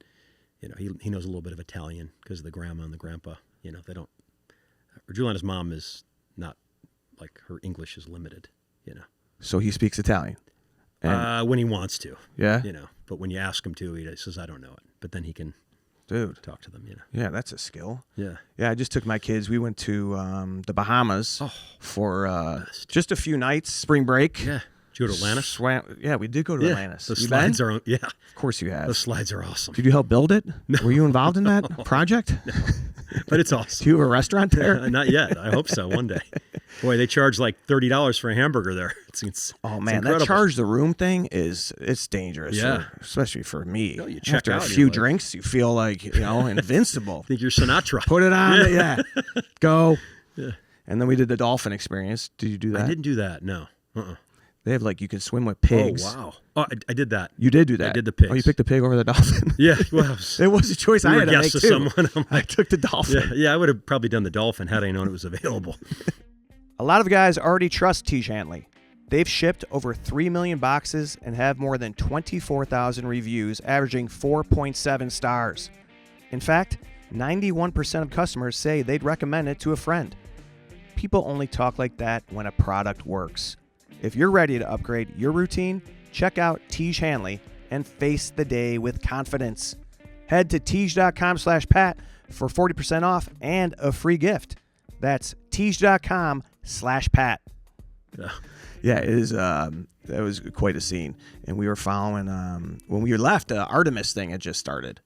he knows a little bit of Italian because of the grandma and the grandpa. They don't. Giuliana's mom is not like, her English is limited. So he speaks Italian. When he wants to. Yeah. But when you ask him to, he says, I don't know it. But then he can talk to them, Yeah, that's a skill. Yeah. Yeah, I just took my kids. We went to the Bahamas for just a few nights, spring break. Yeah. Did you go to Atlantis? Yeah, we did go to Atlantis. The slides are, Of course you have. The slides are awesome. Did you help build it? No. Were you involved in that project? No. But it's awesome. Do you have a restaurant there? Not yet. I hope so one day. Boy, they charge like $30 for a hamburger there. Oh man, that charge the room thing it's dangerous. Yeah, especially for me. You check after out, a few drinks, you feel like invincible. Think you're Sinatra. Put it on. Yeah. Go. Yeah. And then we did the dolphin experience. Did you do that? I didn't do that. No. They have you can swim with pigs. Oh wow! Oh, I did that. You did do that. I did the pigs. Oh, you picked the pig over the dolphin. Yeah, well, it was a choice I had to make too. Someone. I took the dolphin. Yeah, I would have probably done the dolphin had I known it was available. A lot of guys already trust Tiege Hanley. They've shipped over 3 million boxes and have more than 24,000 reviews, averaging 4.7 stars. In fact, 91% of customers say they'd recommend it to a friend. People only talk like that when a product works. If you're ready to upgrade your routine, check out Tiege Hanley and face the day with confidence. Head to Tiege.com/Pat for 40% off and a free gift. That's Tiege.com/Pat. Yeah, it is. That was quite a scene. And we were following, when we left, the Artemis thing had just started.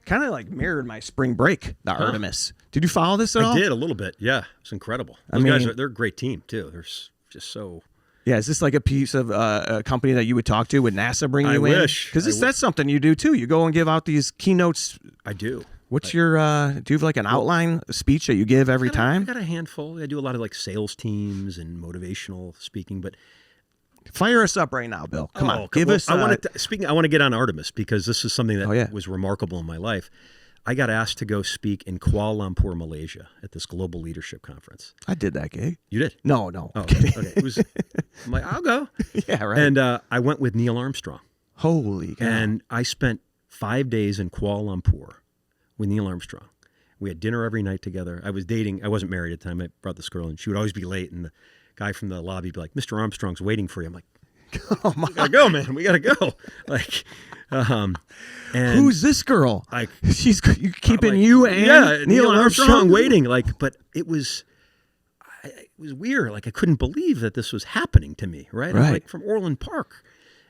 kind of like mirrored my spring break, the Artemis. Did you follow this at all? I did a little bit. Yeah, it's incredible. Those guys they're a great team too. They're just so. Yeah, is this like a piece of a company that you would talk to? Would NASA bring you in? I wish. Because that's something you do too. You go and give out these keynotes. I do. What's your, do you have like an outline speech that you give every time? I got a handful. I do a lot of like sales teams and motivational speaking, but. Fire us up right now, Bill. Come on, give us. I want to get on Artemis because this is something that was remarkable in my life. I got asked to go speak in Kuala Lumpur, Malaysia, at this global leadership conference. I did that gig. You did? No. Oh, okay. It was. I'm like, I'll go. Yeah, right. And I went with Neil Armstrong. Holy cow! And I spent 5 days in Kuala Lumpur with Neil Armstrong. We had dinner every night together. I was dating. I wasn't married at the time. I brought this girl, and she would always be late. And the guy from the lobby would be like, "Mr. Armstrong's waiting for you." I'm like, "Oh my, we gotta go, man. We gotta go." Like, and who's this girl? Like, she's keeping you and Neil Armstrong waiting. Like, but it was weird. Like, I couldn't believe that this was happening to me. Right? I'm like from Orland Park,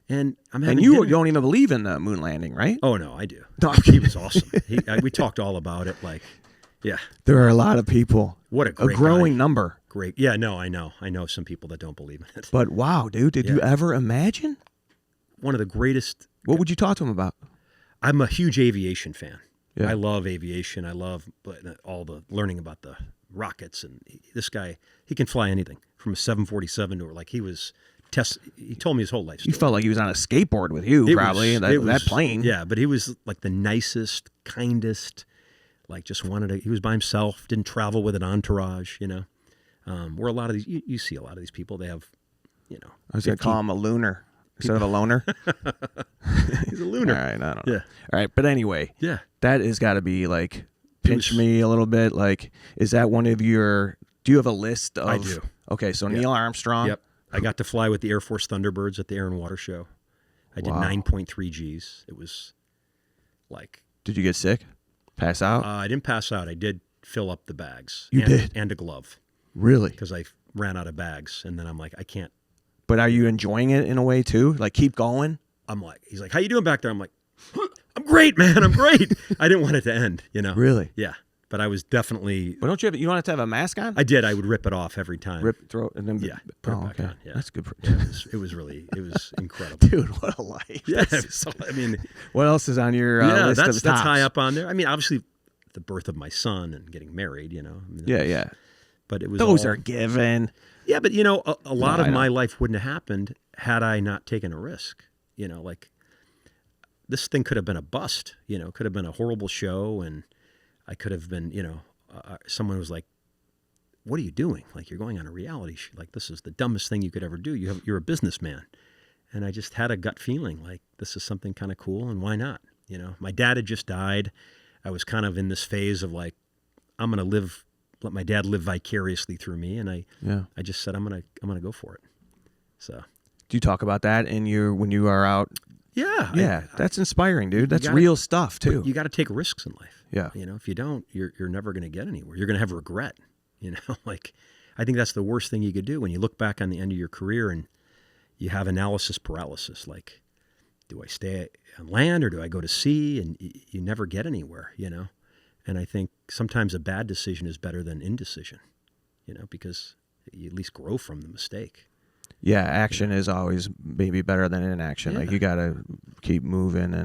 and I'm having you dinner. don't even believe in the moon landing, right? Oh no, I do. He was awesome. We talked all about it. Like, yeah, there are a lot of people. What a growing number. Great. Yeah, no, I know some people that don't believe in it. But wow, dude, did you ever imagine? One of the greatest. What would you talk to him about? I'm a huge aviation fan. Yeah. I love aviation. I love all the learning about the rockets. And this guy, he can fly anything from a 747 to like he told me his whole life story. You felt like he was on a skateboard with you, probably, that plane. Yeah, but he was like the nicest, kindest, like just he was by himself, didn't travel with an entourage, you know. Where a lot of these, you see a lot of these people, they have, you know. I was going to call him a lunar instead of a loner. He's a lunar. All right, I don't know. Yeah. All right, but anyway. Yeah. That has got to be like, pinch me a little bit. Like, is that one of your, do you have a list of? I do. Okay, so Neil Armstrong. Yep. I got to fly with the Air Force Thunderbirds at the Air and Water Show. I did 9.3 Gs. It was like. Did you get sick? Pass out? I didn't pass out. I did fill up the bags. You did? And a glove. Really? Because I ran out of bags, and then I'm like, I can't. But are you enjoying it in a way too? Like, keep going? I'm like, he's like, how you doing back there? I'm like, I'm great, man. I'm great. I didn't want it to end, you know? Really? Yeah. But I was definitely. But you don't have to have a mask on? I did. I would rip it off every time. Throw it, and then put it back on. Yeah. That's good. It was incredible. Dude, what a life. Yeah. I mean. What else is on your list of tops? That's high up on there. I mean, obviously, the birth of my son and getting married, you know. I mean, yeah. But it was those are given. Yeah, but you know, a lot of my life wouldn't have happened had I not taken a risk. You know, like this thing could have been a bust. You know, could have been a horrible show, and I could have been, you know, someone was like, "What are you doing? Like you're going on a reality show. Like this is the dumbest thing you could ever do. You're a businessman." And I just had a gut feeling like this is something kind of cool, and why not? You know, my dad had just died. I was kind of in this phase of like, I'm going to let my dad live vicariously through me, and I just said I'm gonna go for it. So, do you talk about that when you are out? Yeah, that's inspiring, dude. That's real stuff too. You got to take risks in life. Yeah, you know, if you don't, you're never going to get anywhere. You're going to have regret. You know, like I think that's the worst thing you could do when you look back on the end of your career and you have analysis paralysis. Like, do I stay on land or do I go to sea? And you never get anywhere. You know. And I think sometimes a bad decision is better than indecision, you know, because you at least grow from the mistake. Yeah, action is always maybe better than inaction. Like you got to keep moving.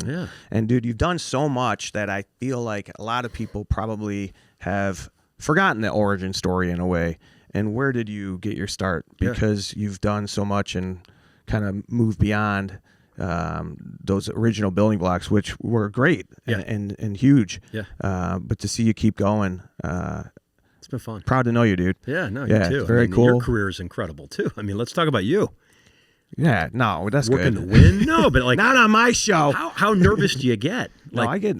And dude, you've done so much that I feel like a lot of people probably have forgotten the origin story in a way. And where did you get your start? Because you've done so much and kind of moved beyond those original building blocks, which were great and huge. Yeah. But to see you keep going, it's been fun. Proud to know you, dude. Yeah, no, you too. Very cool. Your career is incredible too. I mean, let's talk about you. Yeah, no, that's working good. to win. No, but like not on my show. How nervous do you get? Like, no, I get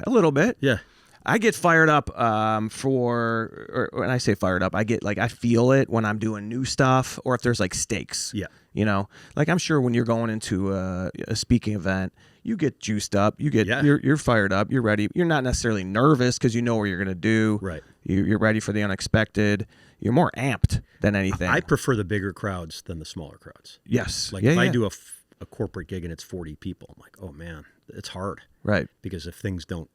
a little bit. Yeah. I get fired up or when I say fired up, I feel it when I'm doing new stuff or if there's like stakes. Yeah. You know, like I'm sure when you're going into a speaking event, you get juiced up, you're fired up, you're ready. You're not necessarily nervous because you know what you're going to do. Right. You're ready for the unexpected. You're more amped than anything. I prefer the bigger crowds than the smaller crowds. Yes. Like if I do a corporate gig and it's 40 people, I'm like, oh man, it's hard. Right. Because if things don't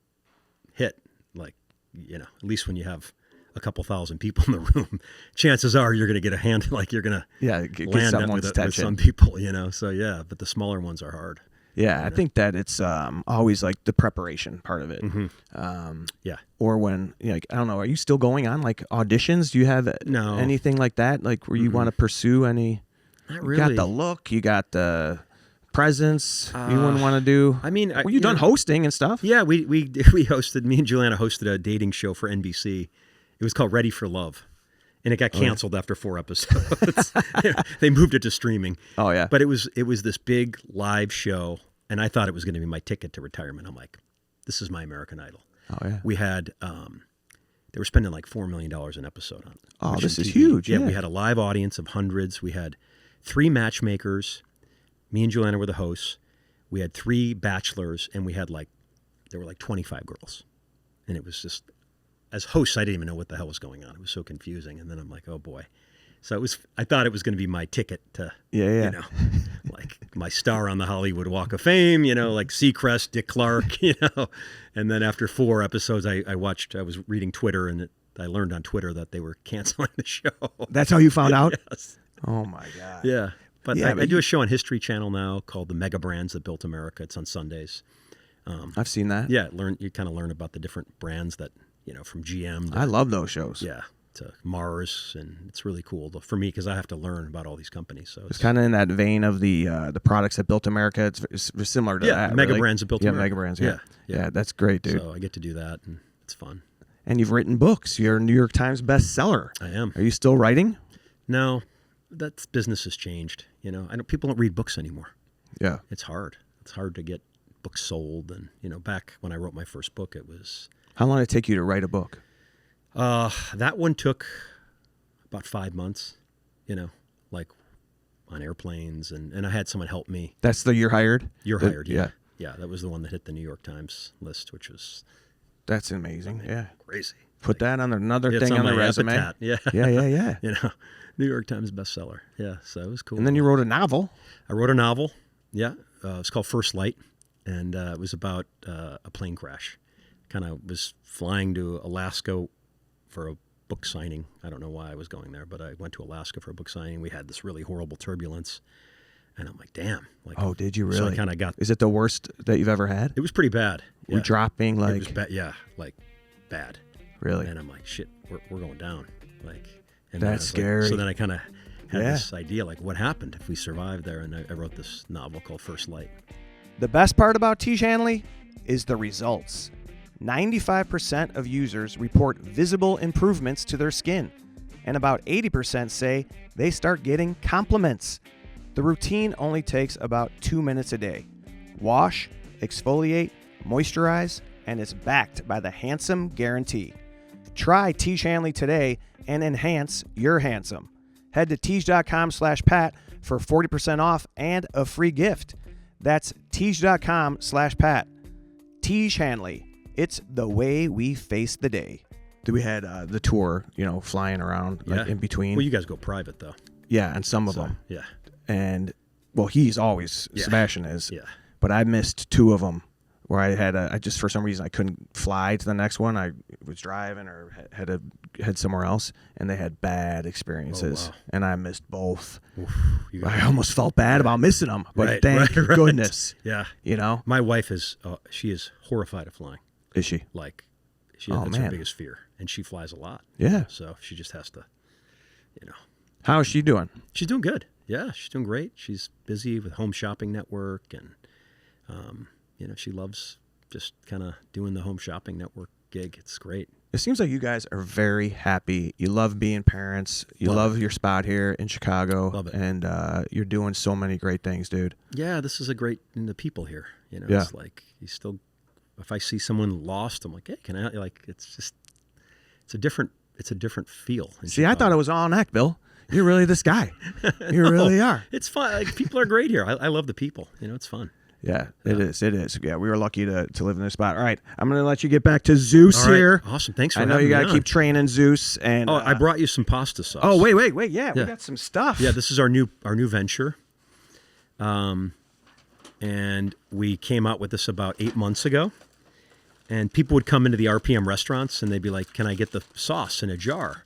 hit, like, you know, at least when you have a couple thousand people in the room, chances are you're going to get a hand, like you're going to get land up someone's with attention. some people, you know. So yeah, but the smaller ones are hard. Yeah, I think that it's always like the preparation part of it. Yeah. Or when, you know, like, I don't know, are you still going on like auditions? Do you have No. anything like that? Like where you want to pursue any? Not You really. got the look, you got the presence. You wouldn't want to do. I mean, were you done hosting and stuff? Yeah, we hosted. Me and Giuliana hosted a dating show for NBC. It was called Ready for Love, and it got canceled after 4 episodes. They moved it to streaming. Oh yeah. But it was this big live show, and I thought it was going to be my ticket to retirement. I'm like, this is my American Idol. Oh yeah. We had they were spending like $4 million an episode on it. Oh, this is TV. huge. Yeah, Yeah. we had a live audience of hundreds. We had 3 matchmakers. Me and Giuliana were the hosts. We had 3 bachelors, and there were like 25 girls. And it was just, as hosts, I didn't even know what the hell was going on. It was so confusing. And then I'm like, oh boy. So I thought it was going to be my ticket to, you know, like my star on the Hollywood Walk of Fame, you know, like Seacrest, Dick Clark, you know. And then after 4 episodes, I was reading Twitter, and I learned on Twitter that they were canceling the show. That's how you found out? Yes. Oh my God. Yeah. But Yeah, I do a show on History Channel now called The Mega Brands That Built America. It's on Sundays. I've seen that. Yeah, you kind of learn about the different brands that, you know, from GM to, I love those shows. yeah, to Mars, and it's really cool for me because I have to learn about all these companies. So It's kind of in that vein of the products that built America. It's similar to that. Mega really. Brands That Built America. Mega brands. Yeah. Yeah. Yeah, that's great, dude. So I get to do that, and it's fun. And you've written books. You're a New York Times bestseller. I am. Are you still writing? No, that business has changed. You know, people don't read books anymore. Yeah. It's hard. It's hard to get books sold, and you know, back when I wrote my first book, it was. How long did it take you to write a book? That one took about 5 months, you know, like on airplanes, and I had someone help me. That's the You're Hired? You're The- Hired, yeah. Yeah, that was the one that hit the New York Times list, which was That's amazing. Yeah. crazy. Put that on another It's thing on the my resume. epitaph, yeah. Yeah. You know, New York Times bestseller. Yeah, so it was cool. And then you wrote a novel. I wrote a novel. Yeah, it's called First Light, and it was about a plane crash. Kind of was flying to Alaska for a book signing. I don't know why I was going there, but I went to Alaska for a book signing. We had this really horrible turbulence, and I'm like, damn. Like, Oh, did you really? So I kind of got. Is it the worst that you've ever had? It was pretty bad. We're Yeah. dropping It like was bad. Yeah, like bad. really. And I'm like, shit, we're going down. Like, and That's then I was like- scary. so then I kind of had Yeah. this idea, like, what happened if we survived there? And I wrote this novel called First Light. The best part about Tiege Hanley is the results. 95% of users report visible improvements to their skin, and about 80% say they start getting compliments. The routine only takes about 2 minutes a day. Wash, exfoliate, moisturize, and it's backed by the Handsome Guarantee. Try Tiege Hanley today and enhance your handsome. Head to Tiege.com/Pat for 40% off and a free gift. That's Tiege.com/Pat. Tiege Hanley. It's the way we face the day. We had the tour, you know, flying around like, in between. Well, you guys go private, though. Yeah, and some of So, them. yeah. And, well, he's always, Yeah. Sebastian is. Yeah. But I missed 2 of them where I just, for some reason, I couldn't fly to the next one. I was driving or had to head somewhere else, and they had bad experiences. Oh, wow. And I missed both. Oof, you I guys- almost felt bad about missing them, but Right, thank right, right. goodness. Yeah. You know? My wife is, she is horrified of flying. Is she? Like, Oh, that's her man. biggest fear. And she flies a lot. Yeah. So she just has to, you know. How is she doing? She's doing good. Yeah, she's doing great. She's busy with Home Shopping Network, and you know, she loves just kind of doing the Home Shopping Network gig. It's great. It seems like you guys are very happy. You love being parents. You love your spot here in Chicago. Love it. And you're doing so many great things, dude. Yeah, this is and the people here. You know, Yeah. it's like you still. If I see someone lost, I'm like, hey, can I? Like, it's a different feel. in See, I Chicago. thought it was all an act, Bill. You're really this guy. You No, really are. It's fun. Like, people are great here. I love the people. You know, it's fun. Yeah, it is. It is. Yeah, we were lucky to live in this spot. All right, I'm going to let you get back to Zeus All right. here. Awesome. Thanks for I know having you got me to on. keep training Zeus. And Oh, I brought you some pasta sauce. Oh, wait. Yeah, we Yeah. got some stuff. Yeah, this is our new venture. And we came out with this about 8 months ago. And people would come into the RPM restaurants and they'd be like, "Can I get the sauce in a jar?"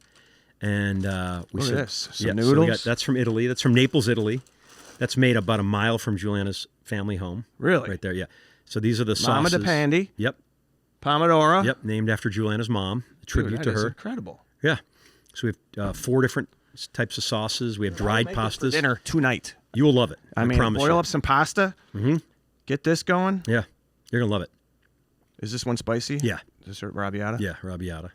And we Look said, at this. Some So noodles. that's from Italy. That's from Naples, Italy. That's made about a mile from Giuliana's family home. Really? Right there, yeah. So these are the Mama sauces. de Pandy. Yep. Pomodoro. Yep, named after Giuliana's mom. A tribute Dude, to that is her. incredible. Yeah. So we have 4 different types of sauces. We have dried pastas. Dinner tonight. You will love it. I mean, promise boil you. up some pasta. Mm-hmm. Get this going. Yeah, you're gonna love it. Is this one spicy? Yeah. Is this arrabbiata? Yeah, arrabbiata.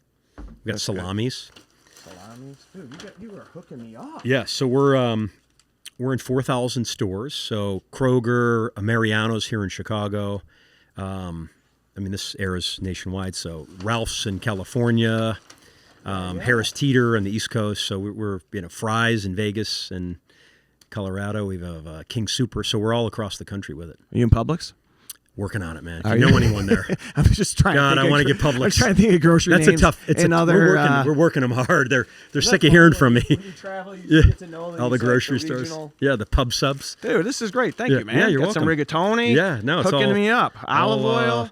We got salamis. Salamis. Dude, you are hooking me up. Yeah, so we're in 4,000 stores. So Kroger, Mariano's here in Chicago. I mean, this airs nationwide. So Ralph's in California, Harris Teeter on the East Coast. So we're Fry's in Vegas and Colorado. We have King Super. So we're all across the country with it. Are you in Publix? Working on it, man. Are If you you? know anyone there? I'm just trying. God, to I think want of- to get Publix. I'm trying to think of grocery That's names. a tough. It's and a, other. we're working them hard. They're sick of hearing from me. When you travel, you Yeah. get to know All the these, like, grocery the stores. regional- Yeah, the pub subs. Dude, this is great. Thank Yeah. you, man. Yeah, you're Got some welcome. rigatoni. Yeah, no, it's hooking all- me up. Olive all, oil.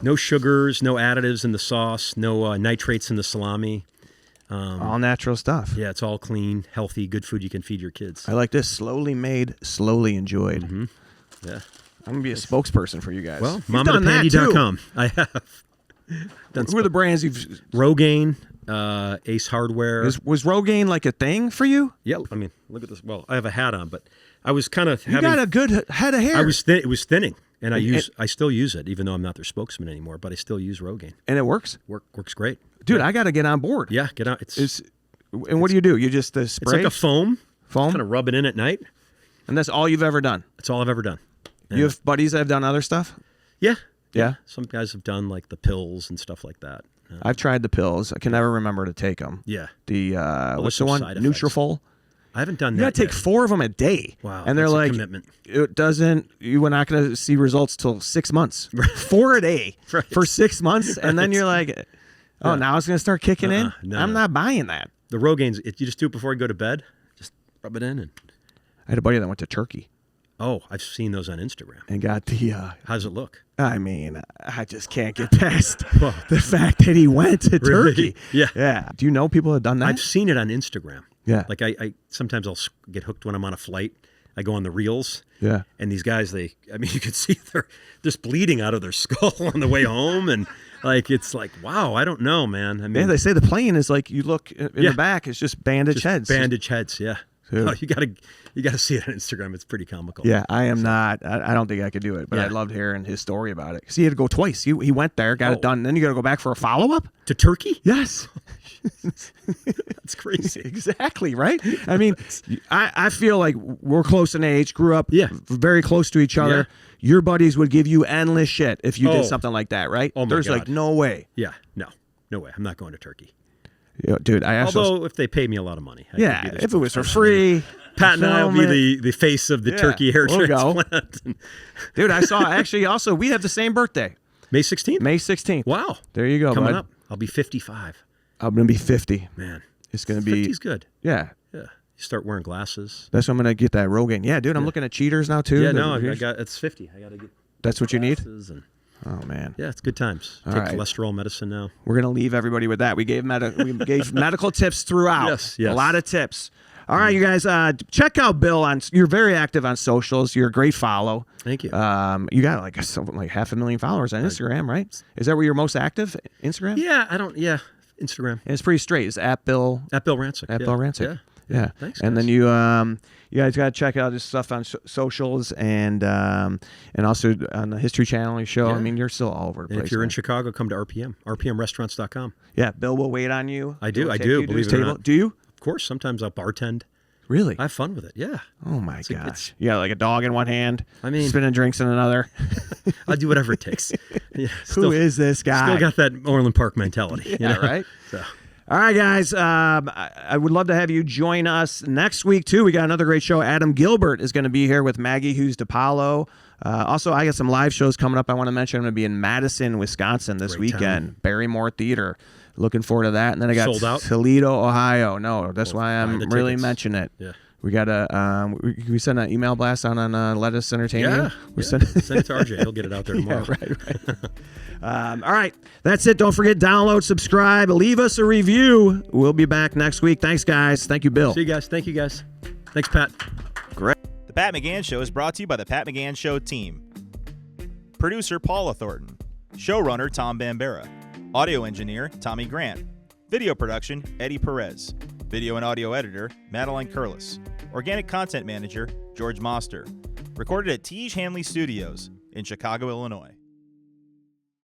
No sugars, no additives in the sauce, no nitrates in the salami. All natural stuff. Yeah, it's all clean, healthy, good food you can feed your kids. I like this. Slowly made, slowly enjoyed. Mm-hmm. Yeah. I'm gonna be a spokesperson for you guys. Well, You've done that, MamaDePandy.com. I have. Done Who are the brands you've? Rogaine, Ace Hardware. Was Rogaine like a thing for you? Yeah, I mean, look at this. Well, I have a hat on, but I was kind of You got a good head of hair. It was thinning, and I still use it, even though I'm not their spokesman anymore. But I still use Rogaine. and it works, Works great, dude. I got to get on board. Yeah, get out. And what do? You just It's spray like a foam. foam, Kind of rub it in at night. and that's all you've ever done. That's all I've ever done. You have buddies that have done other stuff. Yeah. Yeah. Some guys have done like the pills and stuff like that. I've tried the pills. I can never remember to take them. Yeah. The there's what's the some one? side effects. Nutrafol. I haven't done You that. got to take yet. 4 of them a day. Wow, And they're that's a like, commitment. it doesn't. You were not going to see results till 6 months. 4 a day Right. for 6 months, and then you're like, oh, Yeah. now it's going to start kicking in. No, I'm no. not buying that. The Rogaine's, you just do it before you go to bed. Just rub it in, and I had a buddy that went to Turkey I've seen those on Instagram. and got the. How does it look? I mean, I just can't get past the fact that he went to Really? Turkey. Yeah. Yeah. Do you know people that have done that? I've seen it on Instagram. Yeah. Like I sometimes I'll get hooked when I'm on a flight. I go on the reels. Yeah. And these guys, you can see they're just bleeding out of their skull on the way home, and it's like, wow, I don't know, man. I mean, Yeah, they say the plane is like you look in Yeah. the back, it's just bandage heads. bandage heads. Yeah. Dude. Oh, you gotta see it on Instagram. It's pretty comical. Yeah, I am not. I don't think I could do it, but Yeah. I loved hearing his story about it. Because he had to go twice. He went there, got Oh. it done, and then you got to go back for a follow up. To Turkey? Yes, That's crazy. exactly. Right. I mean, I feel like we're close in age, grew up Yeah. very close to each other. Your buddies would give you endless shit if you Oh. did something like that, right? Oh my There's God. like no way. Yeah. No way. I'm not going to Turkey. Dude, I asked. Although if they pay me a lot of money, I Yeah, could be the if it was for spokesperson. free, Pat and I will film be it. the face of the Yeah, turkey hair we'll go. transplant. Dude, I saw actually also we have the same birthday, May 16th? May 16th. Wow. There you go, Coming bud. up. I'll be 55. I'm gonna be 50. Man. It's gonna be 50's good. yeah. Yeah. You start wearing glasses. That's when I'm gonna get that Rogaine. Yeah, dude, I'm looking at cheaters now too. Yeah, no, I got it's 50. I got to get That's what you need. glasses and Oh man, yeah, it's good times. All Take right. cholesterol medicine now. we're gonna leave everybody with that. We gave medical tips throughout. Yes. A lot of tips. All right, you guys, check out Bill you're very active on socials. You're a great follow. Thank you. You got like 500,000 followers on Instagram, right? Is that where you're most active? Instagram? Yeah, Instagram. And it's pretty straight. It's at Bill Bill Rancic. At yeah. Bill Rancic. Yeah. Thanks. And then guys. you guys got to check out his stuff on socials and also on the History Channel show. Yeah. I mean, you're still all over the And place. if you're in man. Chicago, come to RPM, rpmrestaurants.com. Yeah, Bill will wait on you. I do, He'll I take do, you to his believe it or table. not. Do you? Of course, sometimes I'll bartend. Really? I have fun with it. Yeah. Oh my It's like- gosh! Yeah, like a dog in one hand. I mean- spinning drinks in another. I'll do whatever it takes. Yeah, Who is this guy? Still got that Orland Park mentality. you Yeah, know? right? So. All right, guys. I would love to have you join us next week, too. We got another great show. Adam Gilbert is going to be here with Maggie Hughes DePaulo. Also, I got some live shows coming up I want to mention. I'm going to be in Madison, Wisconsin this Great weekend. town. Barrymore Theater. Looking forward to that. And then I got Sold out? Toledo, Ohio. No, that's Well, why buy I'm the really tickets. mentioning it. Yeah. We got a we send an email blast on Let Us Entertain You. Yeah. Send it to RJ. He'll get it out there tomorrow. Right. All right. That's it. Don't forget, download, subscribe, leave us a review. We'll be back next week. Thanks, guys. Thank you, Bill. See you guys. Thank you, guys. Thanks, Pat. Great. The Pat McGann Show is brought to you by the Pat McGann Show team. Producer Paula Thornton. Showrunner Tom Bambera. Audio engineer Tommy Grant. Video production Eddie Perez. Video and audio editor Madeline Curlis. Organic content manager George Moster. Recorded at Tige Hanley Studios in Chicago, Illinois.